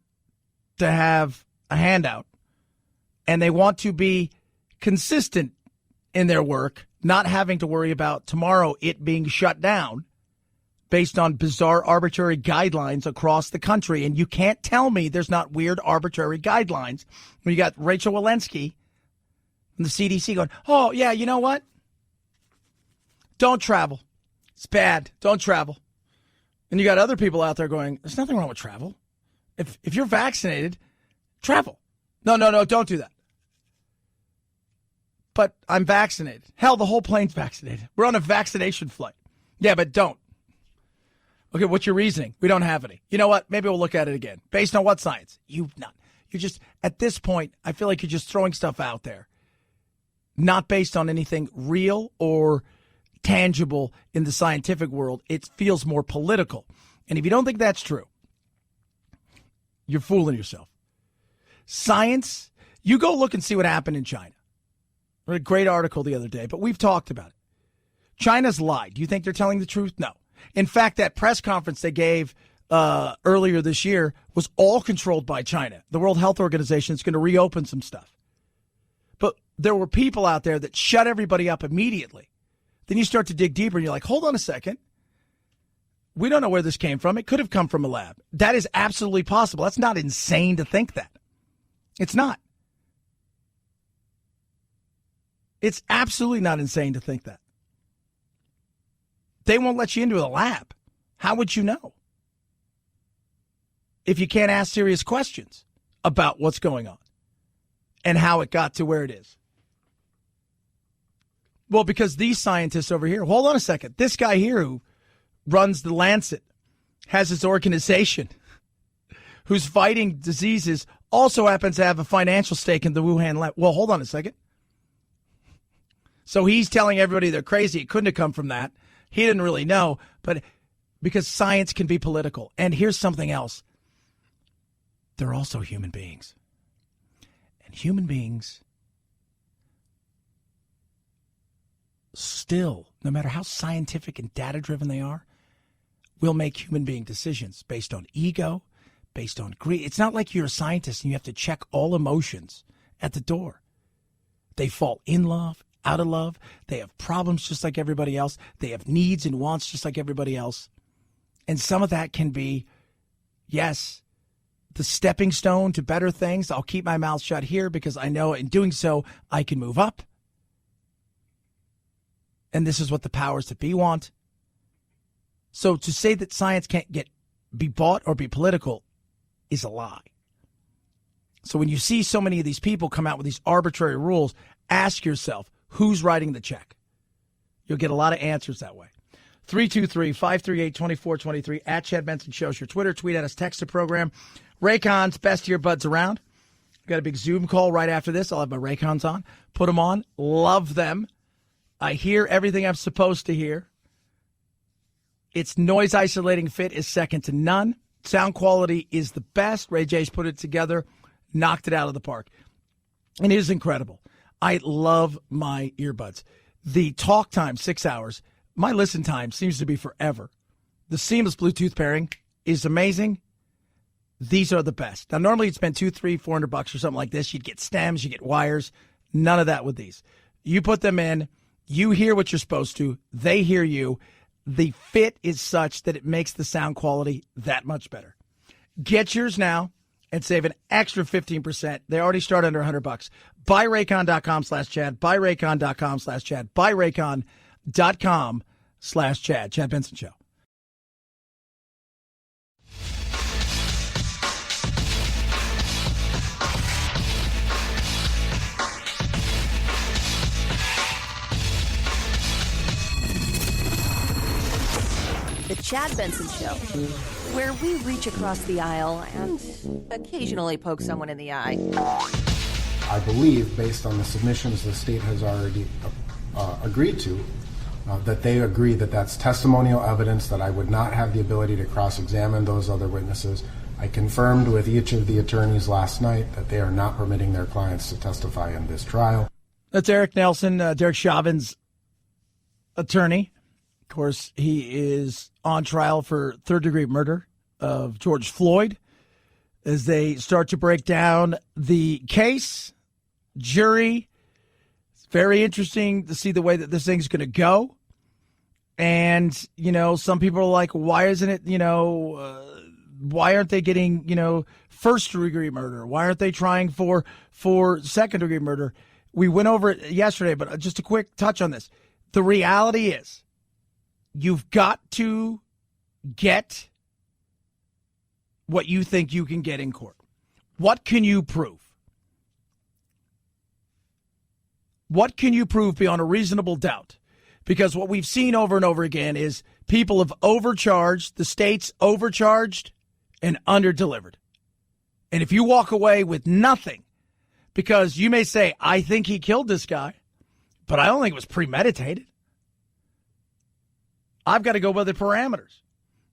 to have a handout. And they want to be consistent in their work, not having to worry about tomorrow it being shut down based on bizarre, arbitrary guidelines across the country. And you can't tell me there's not weird, arbitrary guidelines when you got Rachel Walensky from the CDC going, oh, yeah, you know what? Don't travel. It's bad. Don't travel. And you got other people out there going, there's nothing wrong with travel. If you're vaccinated, travel. No, don't do that. But I'm vaccinated. Hell, the whole plane's vaccinated. We're on a vaccination flight. Yeah, but don't. Okay, what's your reasoning? We don't have any. You know what? Maybe we'll look at it again. Based on what science? You're just, at this point, I feel like you're just throwing stuff out there. Not based on anything real or tangible in the scientific world. It feels more political. And if you don't think that's true, you're fooling yourself. Science, you go look and see what happened in China. I read a great article the other day, but we've talked about it. China's lied. Do you think they're telling the truth? No. In fact, that press conference they gave earlier this year was all controlled by China. The World Health Organization is going to reopen some stuff. But there were people out there that shut everybody up immediately. Then you start to dig deeper and you're like, hold on a second. We don't know where this came from. It could have come from a lab. That is absolutely possible. That's not insane to think that. It's not. It's absolutely not insane to think that. They won't let you into the lab. How would you know? If you can't ask serious questions about what's going on and how it got to where it is. Well, because these scientists over here, hold on a second. This guy here who runs the Lancet, has his organization, who's fighting diseases, also happens to have a financial stake in the Wuhan lab. Well, hold on a second. So he's telling everybody they're crazy. It couldn't have come from that. He didn't really know, but because science can be political. And here's something else. They're also human beings. And human beings still, no matter how scientific and data-driven they are, will make human being decisions based on ego, based on greed. It's not like you're a scientist and you have to check all emotions at the door. They fall in love, out of love. They have problems just like everybody else. They have needs and wants just like everybody else. And some of that can be, yes, the stepping stone to better things. I'll keep my mouth shut here because I know in doing so, I can move up. And this is what the powers that be want. So to say that science can't be bought or be political is a lie. So when you see so many of these people come out with these arbitrary rules, ask yourself, who's writing the check? You'll get a lot of answers that way. 323-538-2423 at Chad Benson Show's your Twitter. Tweet at us, text the program. Raycon's best earbuds around. Got a big Zoom call right after this. I'll have my Raycons on. Put them on. Love them. I hear everything I'm supposed to hear. Its noise isolating fit is second to none. Sound quality is the best. Ray J's put it together, knocked it out of the park. And it is incredible. I love my earbuds. The talk time, 6 hours. My listen time seems to be forever. The seamless Bluetooth pairing is amazing. These are the best. Now, normally you'd spend $200, $300, $400 or something like this. You'd get stems, you get wires. None of that with these. You put them in, you hear what you're supposed to, they hear you. The fit is such that it makes the sound quality that much better. Get yours now and save an extra 15%. They already start under $100. BuyRaycon.com/Chad. BuyRaycon.com/Chad. BuyRaycon.com/Chad. Chad Benson Show. The Chad Benson Show, where we reach across the aisle and occasionally poke someone in the eye. I believe, based on the submissions the state has already agreed to, that they agree that that's testimonial evidence, that I would not have the ability to cross-examine those other witnesses. I confirmed with each of the attorneys last night that they are not permitting their clients to testify in this trial. That's Eric Nelson, Derek Chauvin's attorney. Of course, he is on trial for third-degree murder of George Floyd. As they start to break down the case, jury, it's very interesting to see the way that this thing's going to go. And, you know, some people are like, why isn't it, why aren't they getting, first-degree murder? Why aren't they trying for second-degree murder? We went over it yesterday, but just a quick touch on this. The reality is, you've got to get what you think you can get in court. What can you prove? What can you prove beyond a reasonable doubt? Because what we've seen over and over again is people have overcharged, the state's overcharged and underdelivered. And if you walk away with nothing, because you may say, I think he killed this guy, but I don't think it was premeditated. I've got to go by the parameters.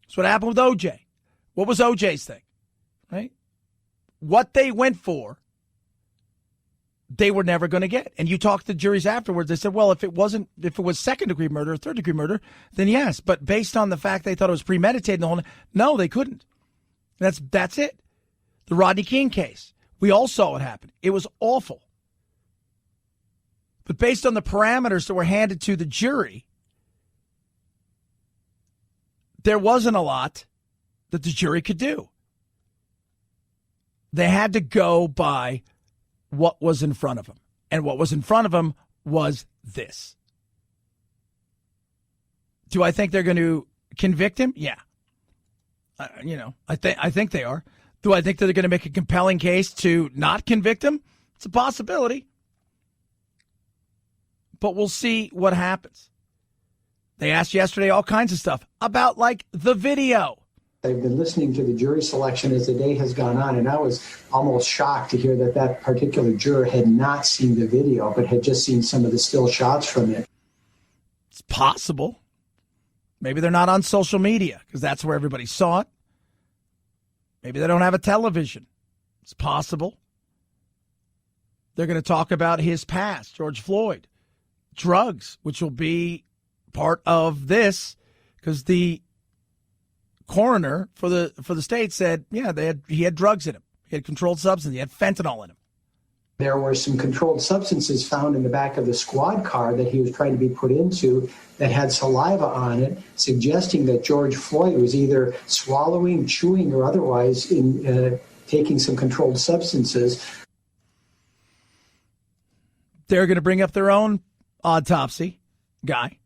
That's what happened with OJ. What was OJ's thing? Right? What they went for, they were never going to get. And you talk to juries afterwards, they said, well, if it was second-degree murder or third-degree murder, then yes. But based on the fact they thought it was premeditated, no, they couldn't. That's it. The Rodney King case, we all saw what happened. It was awful. But based on the parameters that were handed to the jury, there wasn't a lot that the jury could do. They had to go by what was in front of them. And what was in front of them was this. Do I think they're going to convict him? Yeah. I think they are. Do I think that they're going to make a compelling case to not convict him? It's a possibility. But we'll see what happens. They asked yesterday all kinds of stuff about, like, the video. I've been listening to the jury selection as the day has gone on, and I was almost shocked to hear that particular juror had not seen the video, but had just seen some of the still shots from it. It's possible. Maybe they're not on social media because that's where everybody saw it. Maybe they don't have a television. It's possible. They're going to talk about his past, George Floyd, drugs, which will be part of this because the coroner for the state said, yeah, he had drugs in him. He had controlled substance. He had fentanyl in him. There were some controlled substances found in the back of the squad car that he was trying to be put into that had saliva on it, suggesting that George Floyd was either swallowing, chewing, or otherwise in taking some controlled substances. They're going to bring up their own autopsy guy.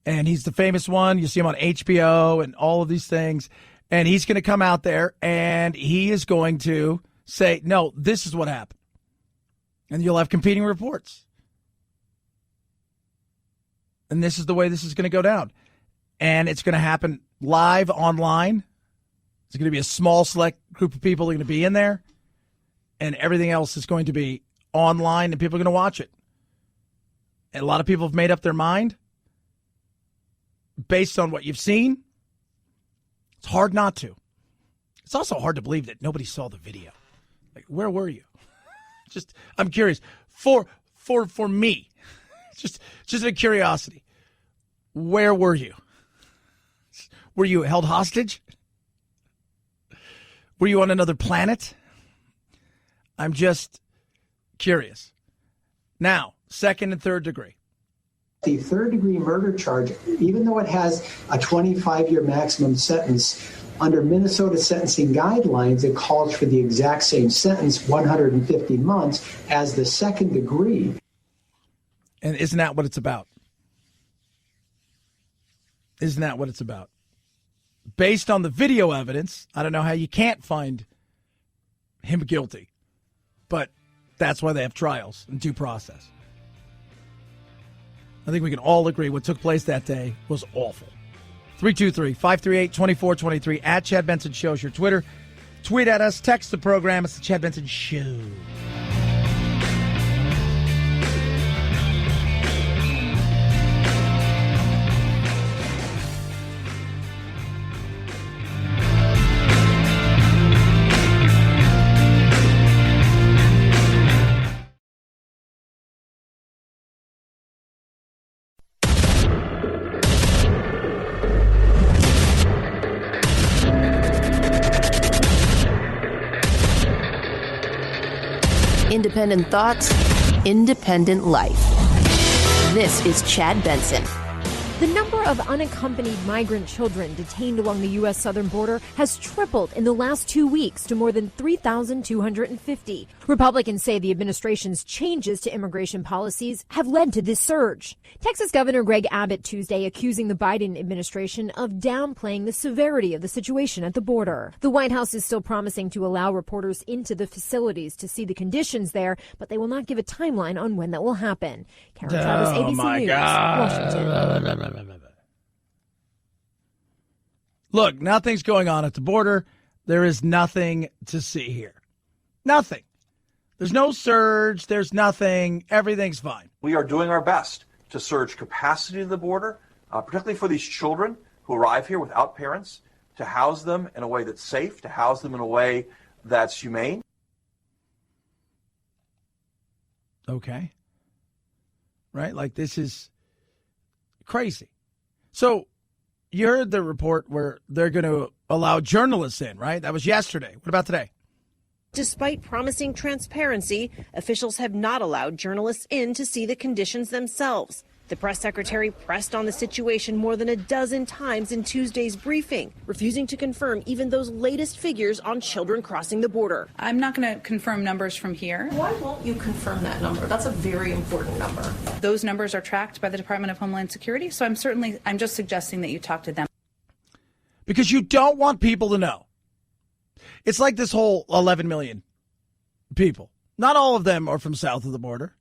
And he's the famous one. You see him on HBO and all of these things. And he's going to come out there and he is going to say, no, this is what happened. And you'll have competing reports. And this is the way this is going to go down. and it's going to happen live online. It's going to be a small select group of people that are going to be in there, and everything else is going to be online, and people are going to watch it. And a lot of people have made up their mind based on what you've seen. It's hard not to. It's also hard to believe that nobody saw the video. Like, where were you? I'm curious. For me, just a curiosity. Where were you? Were you held hostage? Were you on another planet? I'm just curious. Now, second and third degree. The third-degree murder charge, even though it has a 25-year maximum sentence, under Minnesota sentencing guidelines, it calls for the exact same sentence, 150 months, as the second degree. And isn't that what it's about? Isn't that what it's about? Based on the video evidence, I don't know how you can't find him guilty. But that's why they have trials and due process. I think we can all agree what took place that day was awful. 323-538-2423 at Chad Benson Show is your Twitter. Tweet at us, text the program. It's the Chad Benson Show. Independent thoughts, independent life. This is Chad Benson. The number of unaccompanied migrant children detained along the U.S. southern border has tripled in the last 2 weeks to more than 3,250. Republicans say the administration's changes to immigration policies have led to this surge. Texas Governor Greg Abbott Tuesday accusing the Biden administration of downplaying the severity of the situation at the border. The White House is still promising to allow reporters into the facilities to see the conditions there, but they will not give a timeline on when that will happen. Karen Travis, ABC News, Washington. Look, nothing's going on at the border. There is nothing to see here. Nothing. There's no surge. There's nothing. Everything's fine. We are doing our best to surge capacity to the border, particularly for these children who arrive here without parents, to house them in a way that's safe, to house them in a way that's humane. Okay. Right? Like, this is crazy. So you heard the report where they're going to allow journalists in, right? That was yesterday. What about today? Despite promising transparency, officials have not allowed journalists in to see the conditions themselves. The press secretary pressed on the situation more than a dozen times in Tuesday's briefing, refusing to confirm even those latest figures on children crossing the border. I'm not going to confirm numbers from here. Why won't you confirm that number? That's a very important number. Those numbers are tracked by the Department of Homeland Security, so I'm just suggesting that you talk to them. Because you don't want people to know. It's like this whole 11 million people. Not all of them are from south of the border.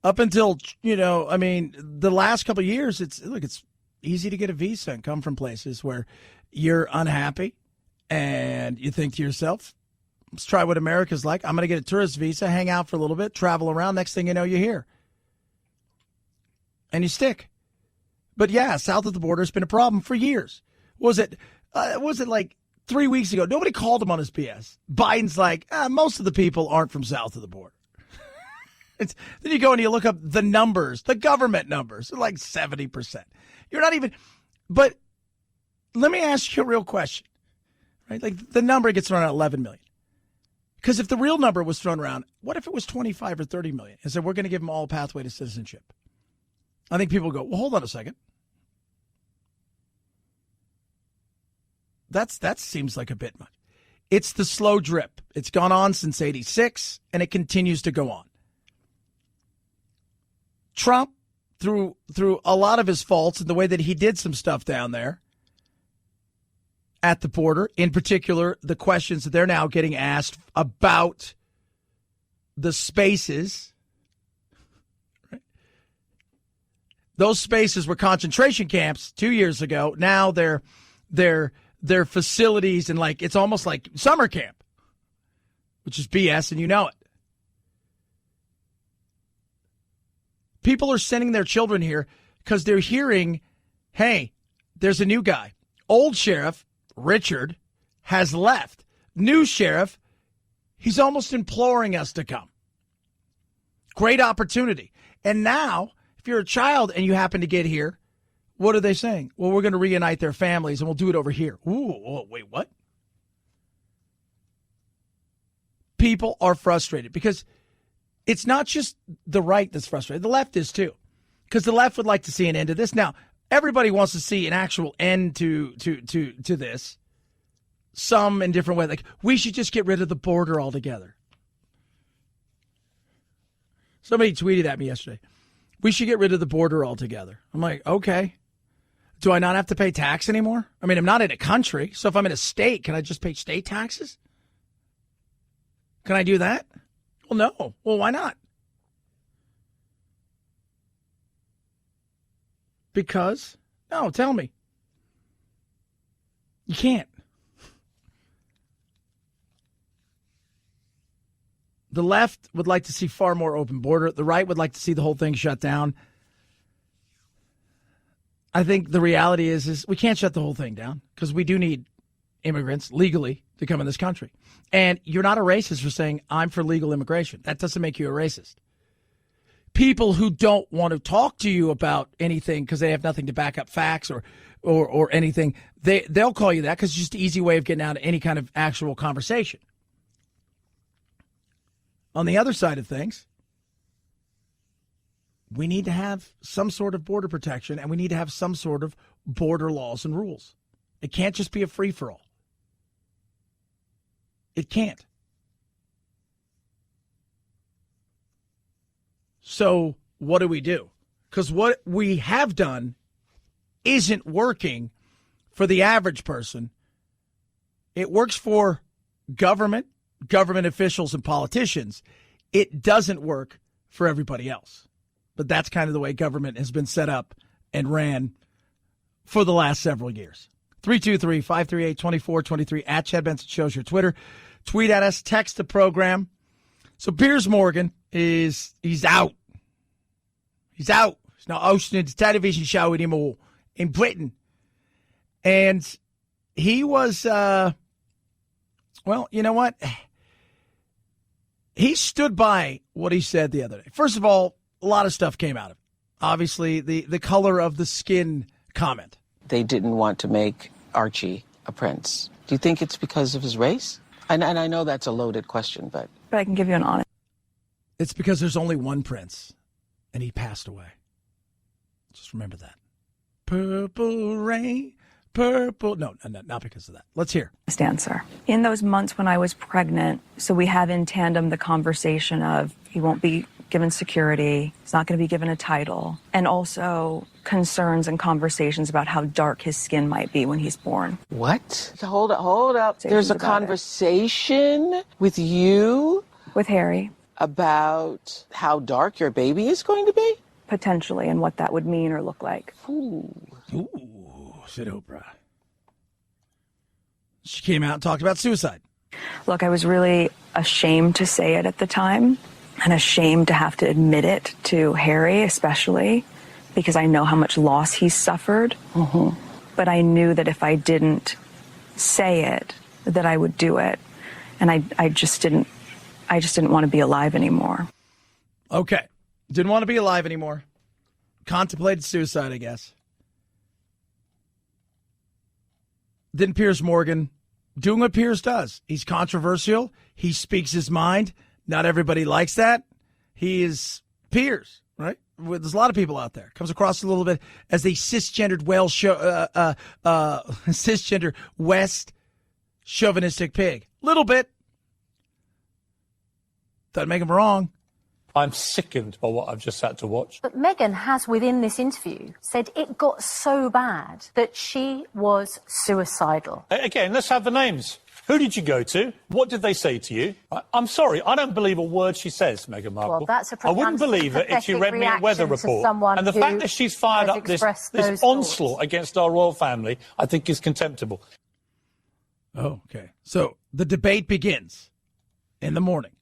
Up until, the last couple of years, it's easy to get a visa and come from places where you're unhappy and you think to yourself, let's try what America's like. I'm going to get a tourist visa, hang out for a little bit, travel around. Next thing you know, you're here. And you stick. But yeah, south of the border has been a problem for years. Was it like 3 weeks ago? Nobody called him on his BS. Biden's like, most of the people aren't from south of the border. Then you go and you look up the numbers, the government numbers, they're like 70%. You're not even, but let me ask you a real question, right? Like the number gets thrown out 11 million. Because if the real number was thrown around, what if it was 25 or 30 million? And said, we're going to give them all a pathway to citizenship. I think people go, well, hold on a second. That seems like a bit much. It's the slow drip. It's gone on since 86 and it continues to go on. Trump, through a lot of his faults and the way that he did some stuff down there at the border, in particular, the questions that they're now getting asked about the spaces, right? Those spaces were concentration camps 2 years ago. Now they're facilities, and like it's almost like summer camp, which is BS, and you know it. People are sending their children here because they're hearing, hey, there's a new guy. Old sheriff, Richard, has left. New sheriff, he's almost imploring us to come. Great opportunity. And now, if you're a child and you happen to get here, what are they saying? Well, we're going to reunite their families and we'll do it over here. Ooh, wait, what? People are frustrated because it's not just the right that's frustrated. The left is too, because the left would like to see an end to this. Now, everybody wants to see an actual end to this. Some in different ways. Like, we should just get rid of the border altogether. Somebody tweeted at me yesterday, we should get rid of the border altogether. I'm like, okay. Do I not have to pay tax anymore? I mean, I'm not in a country, so if I'm in a state, can I just pay state taxes? Can I do that? Well, no. Well, why not? Because? No, tell me. You can't. The left would like to see far more open border. The right would like to see the whole thing shut down. I think the reality is we can't shut the whole thing down because we do need immigrants legally to come in this country. And you're not a racist for saying, I'm for legal immigration. That doesn't make you a racist. People who don't want to talk to you about anything because they have nothing to back up facts or anything, they'll call you that because it's just an easy way of getting out of any kind of actual conversation. On the other side of things, we need to have some sort of border protection and we need to have some sort of border laws and rules. It can't just be a free-for-all. It can't. So what do we do? Because what we have done isn't working for the average person. It works for government officials and politicians. It doesn't work for everybody else. But that's kind of the way government has been set up and ran for the last several years. 323-538-2423 at Chad Benson Show's your Twitter. Tweet at us, text the program. So Piers Morgan he's out. He's out. He's not hosting the television show anymore in Britain. And he was, well, you know what? He stood by what he said the other day. First of all, a lot of stuff came out of it. Obviously, the color of the skin comment. They didn't want to make Archie a prince. Do you think it's because of his race? And I know that's a loaded question, but I can give you an honest. It's because there's only one prince, and he passed away. Just remember that. Purple rain, purple. No, not because of that. Let's hear. Answer. In those months when I was pregnant, so we have in tandem the conversation of he won't be given security, he's not going to be given a title, and also concerns and conversations about how dark his skin might be when he's born. What? Hold up. There's a conversation with you? With Harry. About how dark your baby is going to be? Potentially, and what that would mean or look like. Ooh, said Oprah. She came out and talked about suicide. Look, I was really ashamed to say it at the time, and ashamed to have to admit it to Harry, especially, because I know how much loss he's suffered. Mm-hmm. But I knew that if I didn't say it, that I would do it. And I just didn't want to be alive anymore. Okay. Didn't want to be alive anymore. Contemplated suicide, I guess. Then Piers Morgan doing what Piers does. He's controversial. He speaks his mind. Not everybody likes that. He is Piers, right? There's a lot of people out there. Comes across a little bit as a cisgendered cisgender West chauvinistic pig. Little bit. Doesn't make him wrong. I'm sickened by what I've just had to watch. But Meghan has, within this interview, said it got so bad that she was suicidal. Again, let's have the names. Who did you go to? What did they say to you? I'm sorry, I don't believe a word she says, Meghan Markle. Well, that's a I wouldn't believe it if she read me a weather report. And the fact that she's fired up this onslaught against our royal family, I think is contemptible. Oh, okay. So the debate begins in the morning,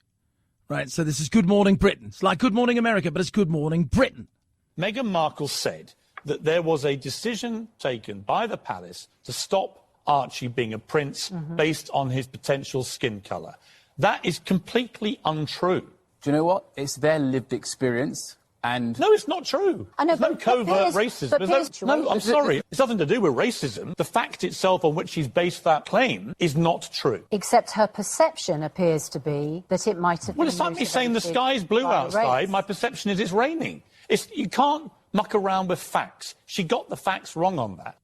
right? So this is Good Morning Britain. It's like Good Morning America, but it's Good Morning Britain. Meghan Markle said that there was a decision taken by the palace to stop Archie being a prince based on his potential skin colour. That is completely untrue. Do you know what? It's their lived experience. And no, it's not true. There's no covert racism. No, I'm sorry. It's nothing to do with racism. The fact itself on which she's based that claim is not true. Except her perception appears to be that it might have been. Well, it's like me saying the sky's blue outside. My perception is it's raining. You can't muck around with facts. She got the facts wrong on that.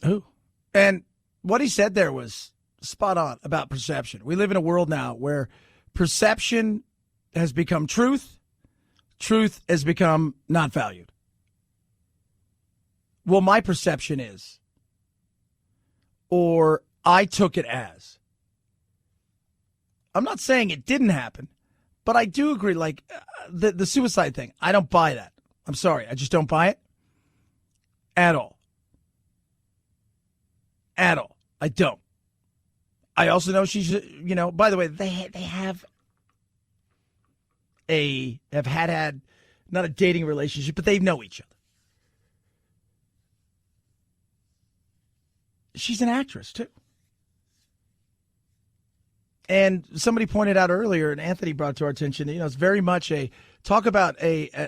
Who? And what he said there was spot on about perception. We live in a world now where perception has become truth. Truth has become not valued. Well, my perception is, or I took it as. I'm not saying it didn't happen, but I do agree, like the suicide thing. I don't buy that. I'm sorry. I just don't buy it at all. At all. I don't. I also know she's, by the way, they have had not a dating relationship, but they know each other. She's an actress, too. And somebody pointed out earlier, and Anthony brought to our attention, it's very much talk about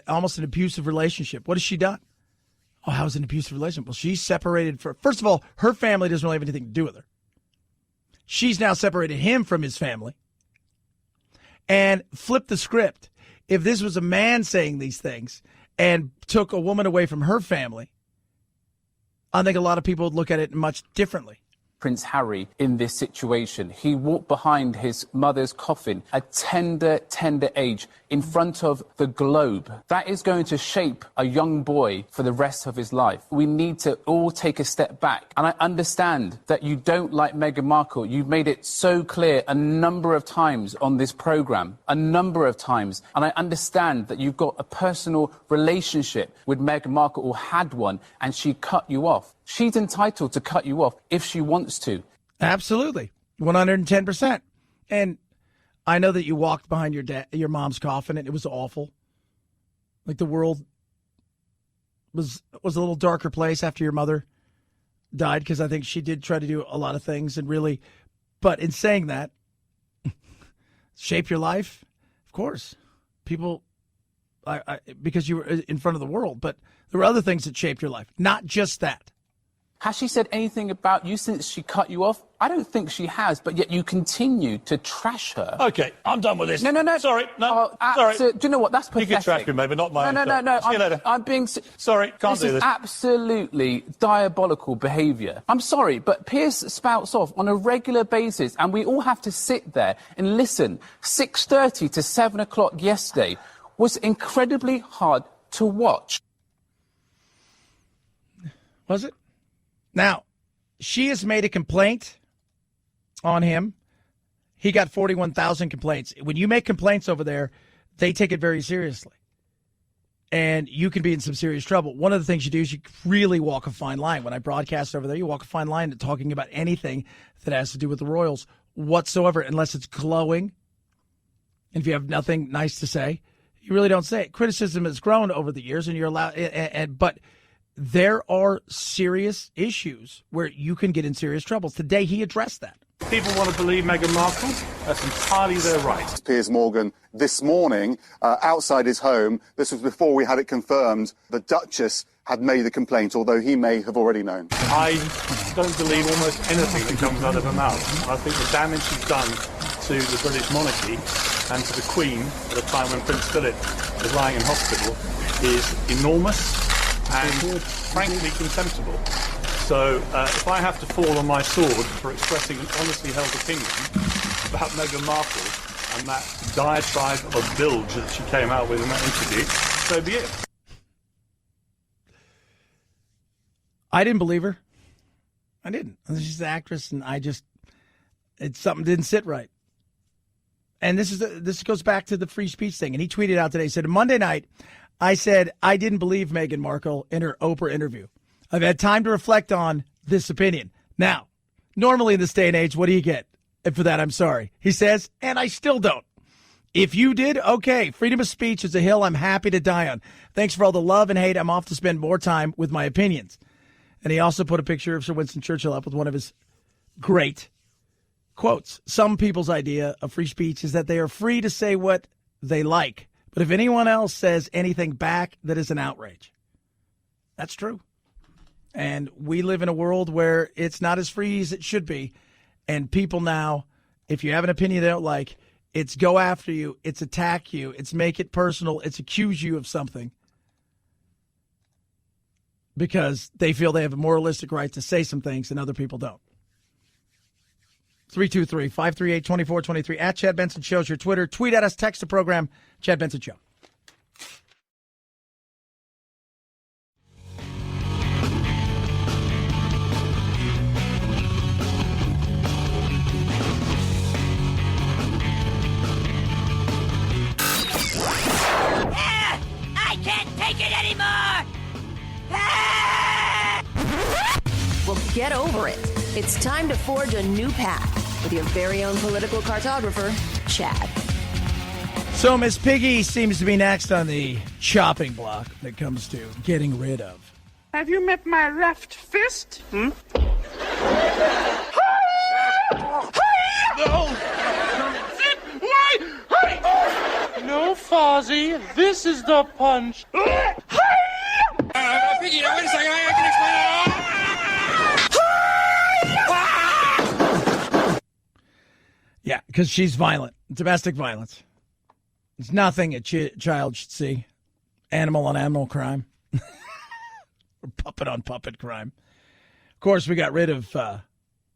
almost an abusive relationship. What has she done? Oh, how is an abusive relationship? Well, she's separated first of all, her family doesn't really have anything to do with her. She's now separated him from his family. And flip the script. If this was a man saying these things and took a woman away from her family, I think a lot of people would look at it much differently. Prince Harry in this situation. He walked behind his mother's coffin at tender age in front of the globe. That is going to shape a young boy for the rest of his life. We need to all take a step back. And I understand that you don't like Meghan Markle. You've made it so clear a number of times on this programme, a number of times. And I understand that you've got a personal relationship with Meghan Markle, or had one, and she cut you off. She's entitled to cut you off if she wants to. Absolutely. 110%. And I know that you walked behind your mom's coffin, and it was awful. Like the world was a little darker place after your mother died, because I think she did try to do a lot of things and really, but in saying that, shape your life, of course. People, because you were in front of the world, but there were other things that shaped your life, not just that. Has she said anything about you since she cut you off? I don't think she has, but yet you continue to trash her. Okay, I'm done with this. No. Sorry, sorry. Do you know what? That's pathetic. You can trash me, maybe not my own. No. See you later. I'm being... Sorry, can't do this. This is absolutely diabolical behaviour. I'm sorry, but Piers spouts off on a regular basis, and we all have to sit there and listen. 6:30 to 7 o'clock yesterday was incredibly hard to watch. Was it? Now, she has made a complaint on him. He got 41,000 complaints. When you make complaints over there, they take it very seriously. And you can be in some serious trouble. One of the things you do is you really walk a fine line. When I broadcast over there, you walk a fine line to talking about anything that has to do with the Royals whatsoever, unless it's glowing. And if you have nothing nice to say, you really don't say it. Criticism has grown over the years, and you're allowed, but there are serious issues where you can get in serious trouble. Today, he addressed that. People want to believe Meghan Markle. That's entirely their right. Piers Morgan this morning outside his home. This was before we had it confirmed the Duchess had made the complaint, although he may have already known. I don't believe almost anything that comes out of her mouth. I think the damage she's done to the British monarchy and to the Queen at a time when Prince Philip was lying in hospital is enormous and frankly contemptible. So if I have to fall on my sword for expressing an honestly held opinion about Meghan Markle and that diatribe of bilge that she came out with in that interview, so be it. I didn't believe her. I didn't. She's an actress, and it's something didn't sit right. And this goes back to the free speech thing. And he tweeted out today, he said, Monday night, I said I didn't believe Meghan Markle in her Oprah interview. I've had time to reflect on this opinion. Now, normally in this day and age, what do you get? And for that, I'm sorry. He says, and I still don't. If you did, okay. Freedom of speech is a hill I'm happy to die on. Thanks for all the love and hate. I'm off to spend more time with my opinions. And he also put a picture of Sir Winston Churchill up with one of his great quotes. Some people's idea of free speech is that they are free to say what they like. But if anyone else says anything back, that is an outrage. That's true. And we live in a world where it's not as free as it should be. And people now, if you have an opinion they don't like, it's go after you, it's attack you, it's make it personal, it's accuse you of something. Because they feel they have a moralistic right to say some things and other people don't. 323-538-2423. At Chad Benson Show's your Twitter. Tweet at us, text the program, Chad Benson Show. I can't take it anymore! Well, get over it. It's time to forge a new path with your very own political cartographer, Chad. So Miss Piggy seems to be next on the chopping block when it comes to getting rid of. Have you met my left fist? No. No, Fozzie. This is the punch. Piggy, now wait a second. I can explain. Yeah, because she's violent. Domestic violence. It's nothing a child should see. Animal on animal crime. Or puppet on puppet crime. Of course, we got rid of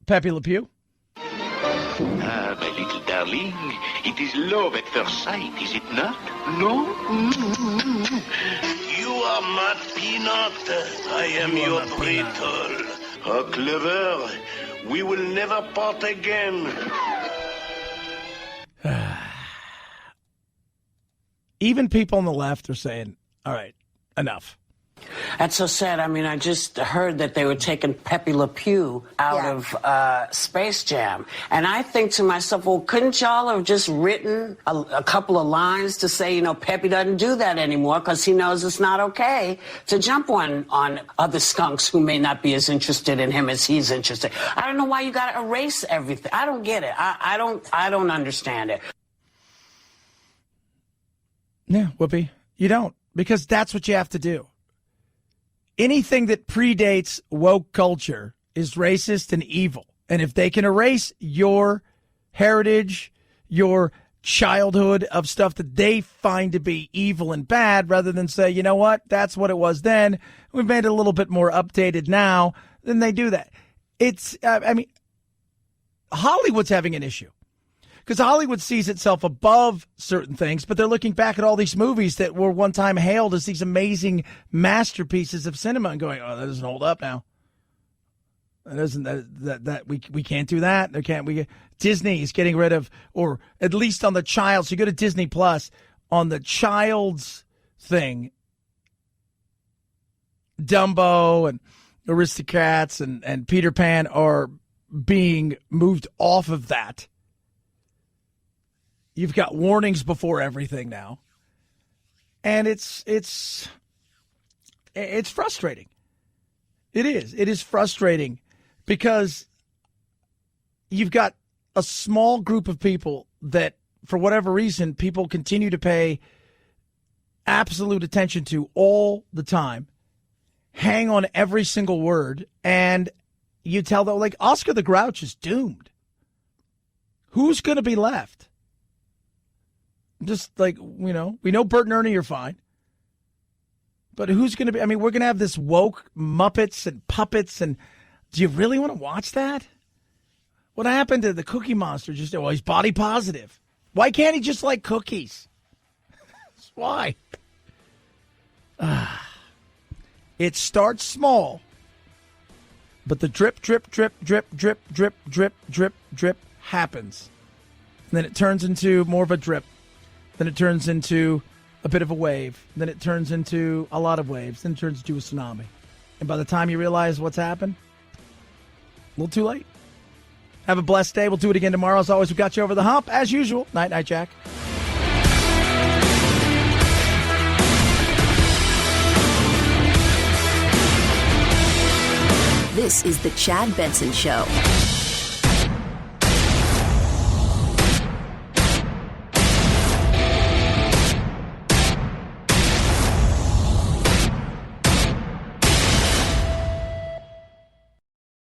Pepe Le Pew. Ah, my little darling, it is love at first sight, is it not? No? You are my peanut. I am your brittle. How clever. We will never part again. Even people on the left are saying, all right, enough. That's so sad. I mean, I just heard that they were taking Pepe Le Pew out of Space Jam. And I think to myself, well, couldn't y'all have just written a couple of lines to say, you know, Pepe doesn't do that anymore because he knows it's not okay to jump on other skunks who may not be as interested in him as he's interested. I don't know why you got to erase everything. I don't get it. I don't understand it. Yeah, Whoopi, you don't, because that's what you have to do. Anything that predates woke culture is racist and evil. And if they can erase your heritage, your childhood of stuff that they find to be evil and bad, rather than say, you know what, that's what it was then, we've made it a little bit more updated now, then they do that. It's, I mean, Hollywood's having an issue. Because Hollywood sees itself above certain things, but they're looking back at all these movies that were one time hailed as these amazing masterpieces of cinema and going, oh, that doesn't hold up now. That doesn't, that we can't do that. There can't we? Disney is getting rid of, or at least on the child. So you go to Disney Plus on the child's thing. Dumbo and Aristocats and Peter Pan are being moved off of that. You've got warnings before everything now. And it's frustrating. It is. It is frustrating because you've got a small group of people that, for whatever reason, people continue to pay absolute attention to all the time, hang on every single word, and you tell them, like, Oscar the Grouch is doomed. Who's going to be left? Just like, you know, we know Bert and Ernie are fine. But who's going to be? I mean, we're going to have this woke Muppets and puppets. And do you really want to watch that? What happened to the Cookie Monster? Just, well, he's body positive. Why can't he just like cookies? Why? It starts small. But the drip, drip, drip, drip, drip, drip, drip, drip, drip happens. And then it turns into more of a drip. Then it turns into a bit of a wave. Then it turns into a lot of waves. Then it turns into a tsunami. And by the time you realize what's happened, a little too late. Have a blessed day. We'll do it again tomorrow. As always, we got you over the hump, as usual. Night, night, Jack. This is the Chad Benson Show.